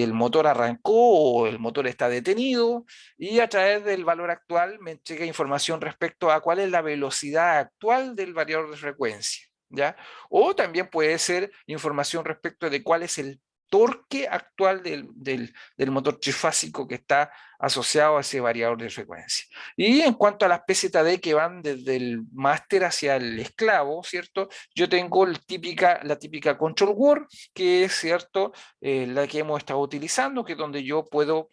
el motor arrancó o el motor está detenido, y a través del valor actual me entrega información respecto a cuál es la velocidad actual del variador de frecuencia, ¿ya? O también puede ser información respecto de cuál es el torque actual del motor trifásico que está asociado a ese variador de frecuencia. Y en cuanto a las PZD que van desde el máster hacia el esclavo, ¿cierto? Yo tengo la típica control word, que es, ¿cierto? La que hemos estado utilizando, que es donde yo puedo,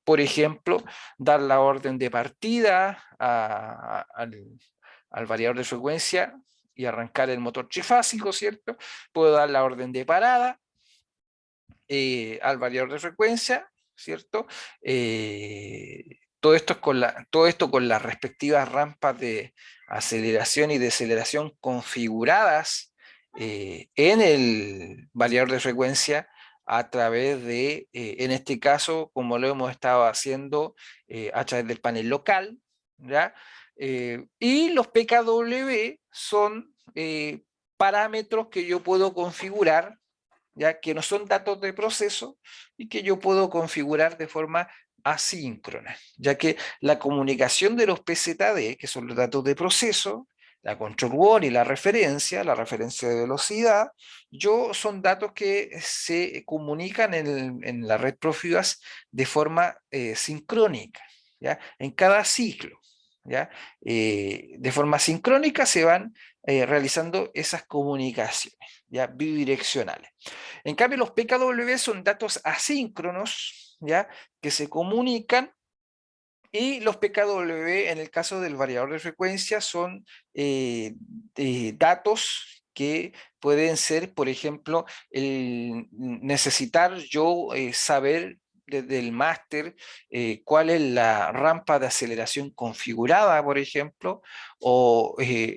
por ejemplo, dar la orden de partida al variador de frecuencia y arrancar el motor trifásico, ¿cierto? Puedo dar la orden de parada al variador de frecuencia, ¿cierto? Todo esto con las respectivas rampas de aceleración y deceleración configuradas en el variador de frecuencia a través de, en este caso, como lo hemos estado haciendo, a través del panel local, ¿ya? Y los PKW son parámetros que yo puedo configurar, ya que no son datos de proceso y que yo puedo configurar de forma asíncrona, ya que la comunicación de los PZD, que son los datos de proceso, la control word y la referencia de velocidad, son datos que se comunican en la red Profibus de forma sincrónica, ¿ya? En cada ciclo, ¿ya? De forma sincrónica se van realizando esas comunicaciones, ¿ya? Bidireccionales. En cambio, los PKW son datos asíncronos, ¿ya? Que se comunican, y los PKW, en el caso del variador de frecuencia, son datos que pueden ser, por ejemplo, necesitar yo saber desde el máster cuál es la rampa de aceleración configurada, por ejemplo, o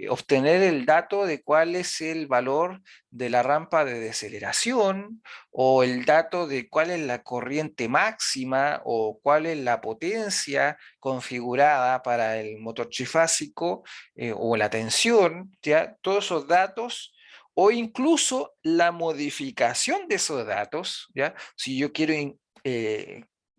obtener el dato de cuál es el valor de la rampa de deceleración, o el dato de cuál es la corriente máxima o cuál es la potencia configurada para el motor trifásico, o la tensión, ¿ya? Todos esos datos, o incluso la modificación de esos datos, ¿ya? Si yo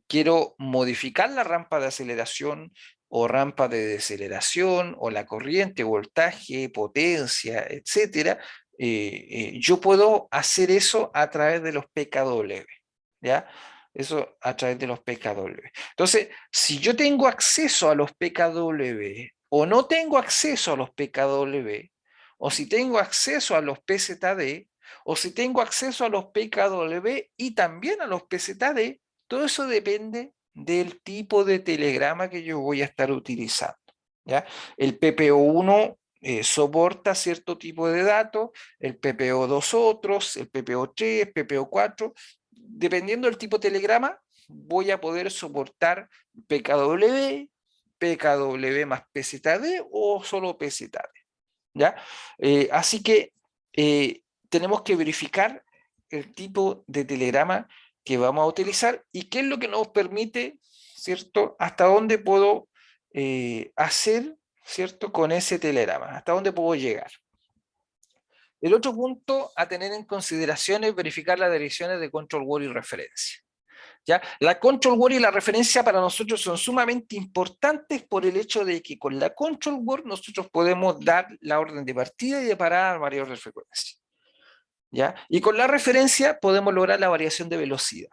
quiero modificar la rampa de aceleración o rampa de deceleración, o la corriente, voltaje, potencia, etcétera, yo puedo hacer eso a través de los PKW, ¿ya? Eso a través de los PKW. Entonces, si yo tengo acceso a los PKW o no tengo acceso a los PKW, o si tengo acceso a los PZD, o si tengo acceso a los PKW y también a los PZD, todo eso depende del tipo de telegrama que yo voy a estar utilizando, ¿ya? El PPO1 soporta cierto tipo de datos, el PPO2 otros, el PPO3, PPO4, dependiendo del tipo de telegrama, voy a poder soportar PKW, PKW más PZD o solo PZD, ¿ya? Así que tenemos que verificar el tipo de telegrama que vamos a utilizar y qué es lo que nos permite, ¿cierto? Hasta dónde puedo hacer, ¿cierto? Con ese telegrama, hasta dónde puedo llegar. El otro punto a tener en consideración es verificar las direcciones de control word y referencia, ¿ya? La control word y la referencia para nosotros son sumamente importantes por el hecho de que con la control word nosotros podemos dar la orden de partida y de parada al variador de frecuencia, ¿ya? Y con la referencia podemos lograr la variación de velocidad.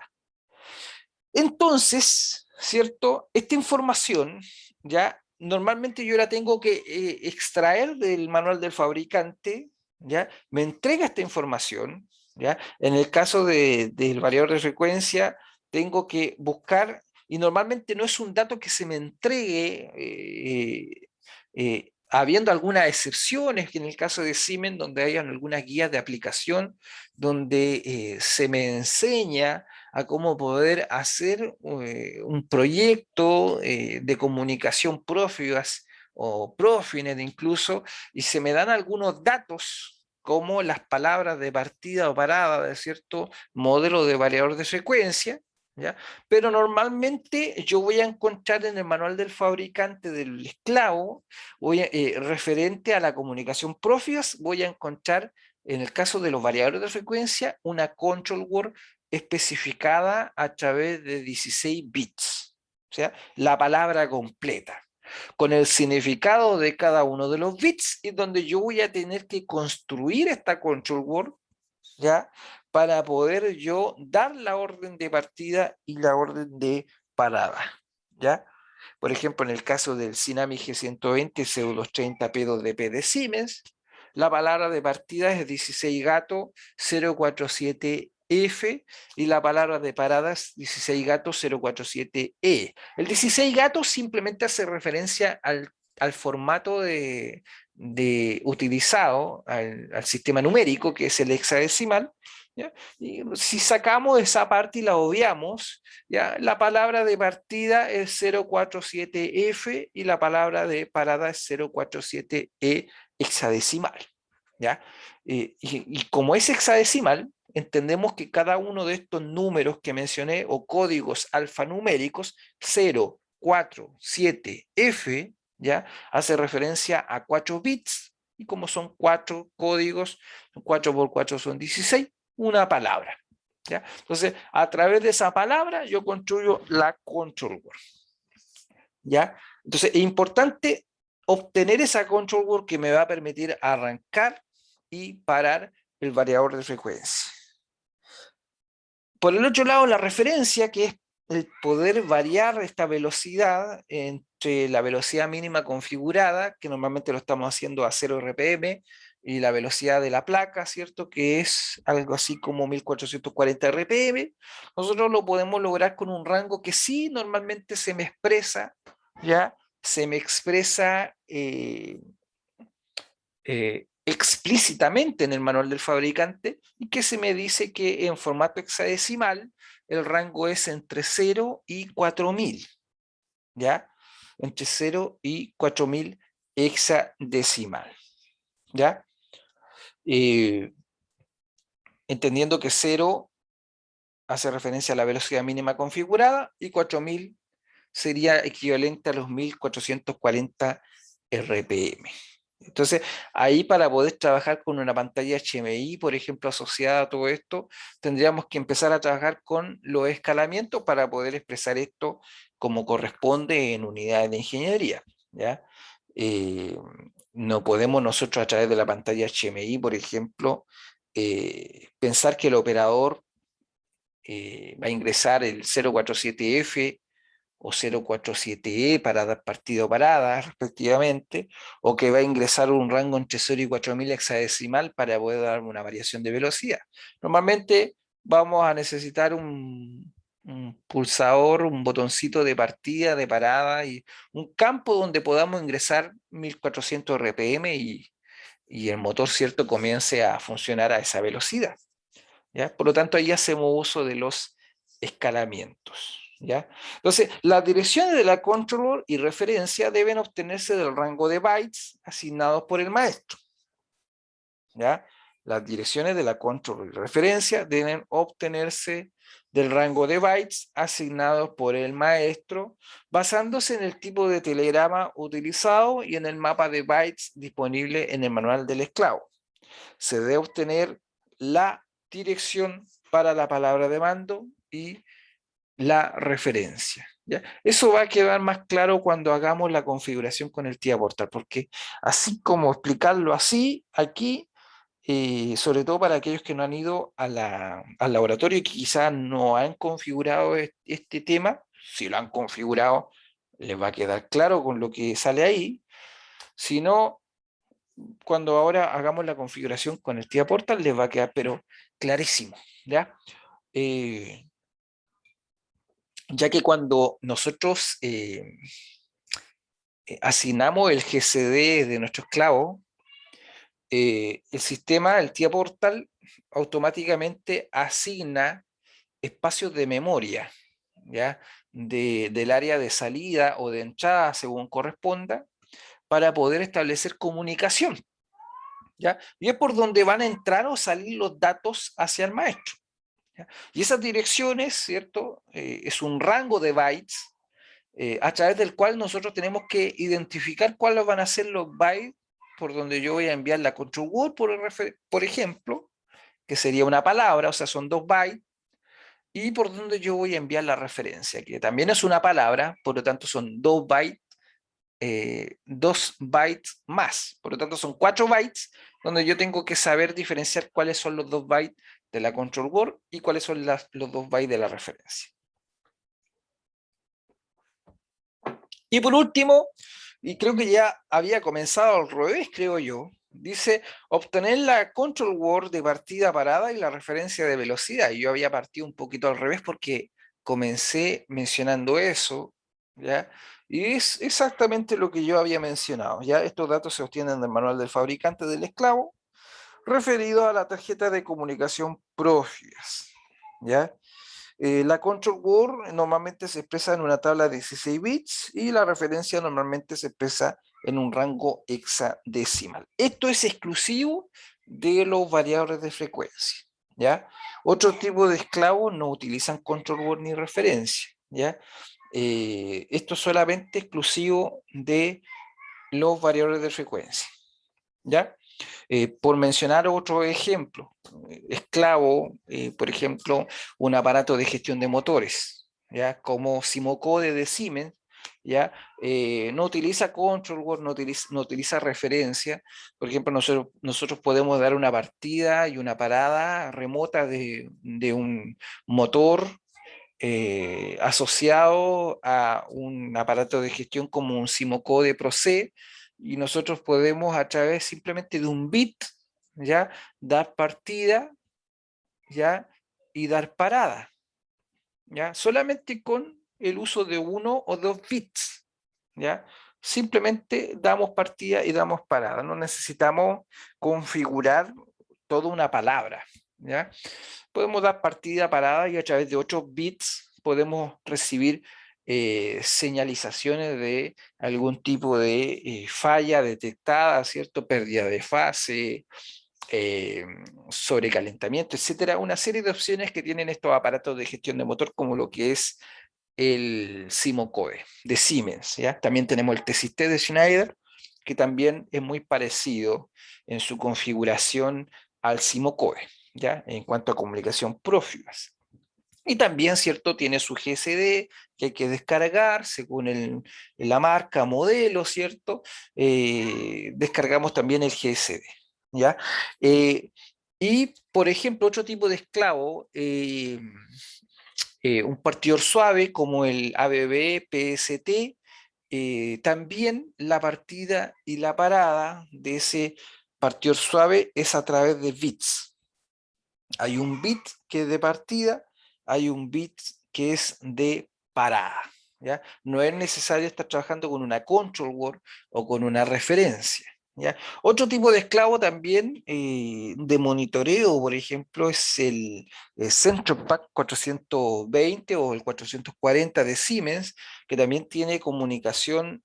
Entonces, ¿cierto? Esta información, ¿ya? Normalmente yo la tengo que extraer del manual del fabricante, ¿ya? Me entrega esta información, ¿ya? En el caso del variador de frecuencia, tengo que buscar, y normalmente no es un dato que se me entregue, habiendo algunas excepciones, que en el caso de Siemens, donde hayan algunas guías de aplicación, donde se me enseña a cómo poder hacer un proyecto de comunicación Profibus o Profinet incluso, y se me dan algunos datos, como las palabras de partida o parada de cierto modelo de variador de frecuencia, ¿ya? Pero normalmente yo voy a encontrar en el manual del fabricante del esclavo, referente a la comunicación Profibus, voy a encontrar, en el caso de los variadores de frecuencia, una control word especificada a través de 16 bits, o sea, la palabra completa con el significado de cada uno de los bits y donde yo voy a tener que construir esta control word, ¿ya? Para poder yo dar la orden de partida y la orden de parada, ¿ya? Por ejemplo, en el caso del Synami G120 CO230P2DP de Siemens, la palabra de partida es 16 gato 047F y la palabra de parada es 16 gato 047E. El 16 gato simplemente hace referencia al formato de utilizado, al sistema numérico, que es el hexadecimal, ¿ya? Y si sacamos esa parte y la obviamos, ¿ya? La palabra de partida es 047F y la palabra de parada es 047E hexadecimal, ¿ya? Y como es hexadecimal, entendemos que cada uno de estos números que mencioné o códigos alfanuméricos 0, 4, 7, F, ¿ya? Hace referencia a 4 bits y como son 4 códigos, 4 por 4 son 16, una palabra, ¿ya? Entonces, a través de esa palabra yo construyo la control word, ¿ya? Entonces, es importante obtener esa control word que me va a permitir arrancar y parar el variador de frecuencia. Por el otro lado, la referencia, que es el poder variar esta velocidad entre la velocidad mínima configurada, que normalmente lo estamos haciendo a 0 RPM, y la velocidad de la placa, ¿cierto? Que es algo así como 1440 RPM. Nosotros lo podemos lograr con un rango que sí normalmente se me expresa, ¿ya? Se me expresa explícitamente en el manual del fabricante y que se me dice que en formato hexadecimal el rango es entre 0 y 4000, ¿ya? Entre 0 y 4000 hexadecimal, ¿ya? Eh, Entendiendo que 0 hace referencia a la velocidad mínima configurada y 4000 sería equivalente a los 1440 RPM. Entonces, ahí para poder trabajar con una pantalla HMI, por ejemplo, asociada a todo esto, tendríamos que empezar a trabajar con los escalamientos para poder expresar esto como corresponde en unidades de ingeniería, ¿ya? Eh, no podemos nosotros a través de la pantalla HMI, por ejemplo, pensar que el operador va a ingresar el 047F o 047E para dar partido parada, respectivamente, o que va a ingresar un rango entre 0 y 4000 hexadecimal para poder dar una variación de velocidad. Normalmente vamos a necesitar un pulsador, un botoncito de partida, de parada y un campo donde podamos ingresar 1400 RPM y el motor, ¿cierto?, comience a funcionar a esa velocidad, ¿ya? Por lo tanto, ahí hacemos uso de los escalamientos, ¿ya? Entonces, las direcciones de la controller y referencia deben obtenerse del rango de bytes asignados por el maestro, ¿ya? Las direcciones de la controller y referencia deben obtenerse del rango de bytes asignados por el maestro, basándose en el tipo de telegrama utilizado y en el mapa de bytes disponible en el manual del esclavo. Se debe obtener la dirección para la palabra de mando y la referencia, ¿ya? Eso va a quedar más claro cuando hagamos la configuración con el TIA Portal, porque así como explicarlo así, aquí, sobre todo para aquellos que no han ido al laboratorio y que quizás no han configurado este tema, si lo han configurado, les va a quedar claro con lo que sale ahí. Si no, cuando ahora hagamos la configuración con el TIA Portal, les va a quedar pero clarísimo, ¿ya? Eh, ya que cuando nosotros asignamos el GCD de nuestro esclavo, el sistema, el TIA Portal, automáticamente asigna espacios de memoria, ¿ya? Del área de salida o de entrada, según corresponda, para poder establecer comunicación, ¿ya? Y es por donde van a entrar o salir los datos hacia el maestro, ¿ya? Y esas direcciones, ¿cierto? Es un rango de bytes a través del cual nosotros tenemos que identificar cuáles van a ser los bytes por donde yo voy a enviar la control word, por ejemplo, que sería una palabra, o sea, son 2 bytes, y por donde yo voy a enviar la referencia, que también es una palabra, por lo tanto son 2 bytes, 2 bytes más, por lo tanto son 4 bytes, donde yo tengo que saber diferenciar cuáles son los 2 bytes de la control word y cuáles son los 2 bytes de la referencia. Y por último, y creo que ya había comenzado al revés, creo yo, dice obtener la control word de partida parada y la referencia de velocidad. Y yo había partido un poquito al revés porque comencé mencionando eso, ¿ya? Y es exactamente lo que yo había mencionado, ¿ya? Estos datos se obtienen del manual del fabricante del esclavo, referido a la tarjeta de comunicación Profias, ¿ya? La control word normalmente se expresa en una tabla de 16 bits y la referencia normalmente se expresa en un rango hexadecimal. Esto es exclusivo de los variables de frecuencia, ¿ya? Otro tipo de esclavos no utilizan control word ni referencia, ¿ya? Esto es solamente exclusivo de los variables de frecuencia, ¿ya? Por mencionar otro ejemplo, esclavo, por ejemplo, un aparato de gestión de motores, ¿ya? Como Simocode de Siemens, ¿ya? No utiliza control word, no utiliza referencia. Por ejemplo, nosotros podemos dar una partida y una parada remota de un motor asociado a un aparato de gestión como un Simocode Pro C, y nosotros podemos a través simplemente de un bit, ¿ya? Dar partida, ¿ya? Y dar parada, ¿ya? Solamente con el uso de 1 o 2 bits, ¿ya? Simplemente damos partida y damos parada, no necesitamos configurar toda una palabra, ¿ya? Podemos dar partida, parada, y a través de 8 bits podemos recibir señalizaciones de algún tipo de falla detectada, ¿cierto? Pérdida de fase, eh, sobrecalentamiento, etcétera. Una serie de opciones que tienen estos aparatos de gestión de motor, como lo que es el Simocode de Siemens, ¿ya? También tenemos el T-System de Schneider, que también es muy parecido en su configuración al Simocode, ¿ya? En cuanto a comunicación Profibus. Y también, ¿cierto? Tiene su GSD que hay que descargar según la marca, modelo, ¿cierto? Descargamos también el GSD, ¿ya? Eh, y, por ejemplo, otro tipo de esclavo, un partidor suave como el ABB PST, también la partida y la parada de ese partidor suave es a través de bits. Hay un bit que es de partida, hay un bit que es de parada, ¿ya? No es necesario estar trabajando con una control word o con una referencia, ¿ya? Otro tipo de esclavo también de monitoreo, por ejemplo, es el CentralPack 420 o el 440 de Siemens, que también tiene comunicación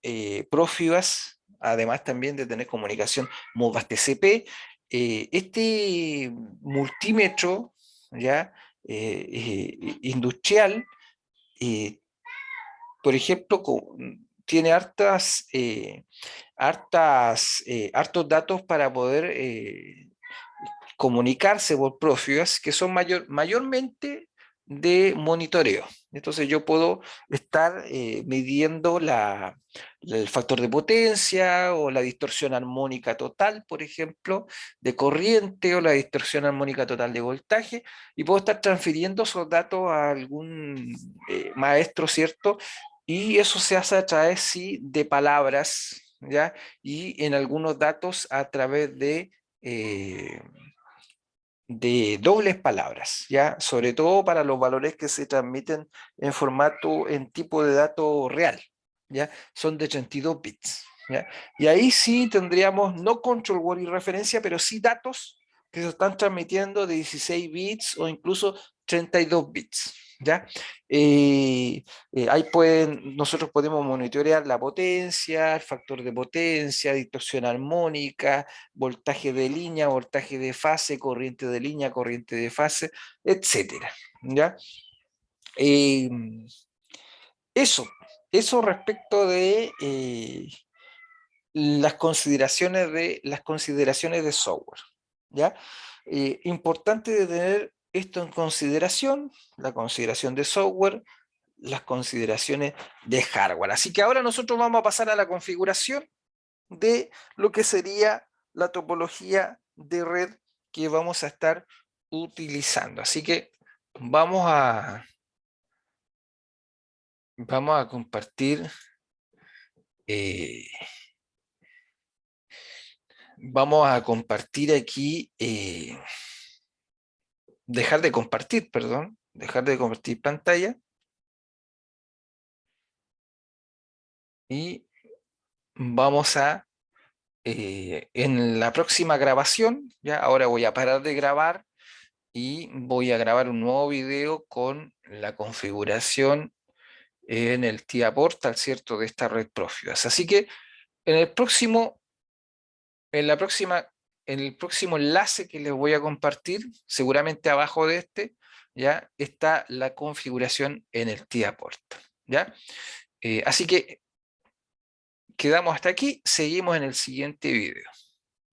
Profibus, además también de tener comunicación Modbus TCP. Este multímetro, ¿ya? Industrial, eh, por ejemplo, tiene hartos datos para poder comunicarse por Profibus, que son mayormente de monitoreo. Entonces yo puedo estar midiendo el factor de potencia o la distorsión armónica total, por ejemplo, de corriente, o la distorsión armónica total de voltaje, y puedo estar transfiriendo esos datos a algún maestro, ¿cierto? Y eso se hace a través, sí, de palabras, ¿ya? Y en algunos datos a través eh, de dobles palabras, ¿ya? Sobre todo para los valores que se transmiten en tipo de dato real, ¿ya? Son de 32 bits, ¿ya? Y ahí sí tendríamos no control word y referencia, pero sí datos que se están transmitiendo de 16 bits o incluso 32 bits, ¿Ya? Ahí nosotros podemos monitorear la potencia, el factor de potencia, distorsión armónica, voltaje de línea, voltaje de fase, corriente de línea, corriente de fase, etcétera. ¿Ya? Eh, eso, eso respecto de las consideraciones de software. ¿Ya? Importante de tener esto en consideración, la consideración de software, las consideraciones de hardware. Así que ahora nosotros vamos a pasar a la configuración de lo que sería la topología de red que vamos a estar utilizando. Así que vamos a, vamos a compartir, eh, vamos a compartir aquí, dejar de compartir, perdón, dejar de compartir pantalla y vamos a, en la próxima grabación, ya ahora voy a parar de grabar y voy a grabar un nuevo video con la configuración en el TIA Portal, ¿cierto? De esta red Profibus. Así que en el próximo, en la próxima, en el próximo enlace que les voy a compartir, seguramente abajo de este, ya está la configuración en el TIA Portal, ¿ya? Así que quedamos hasta aquí, seguimos en el siguiente video.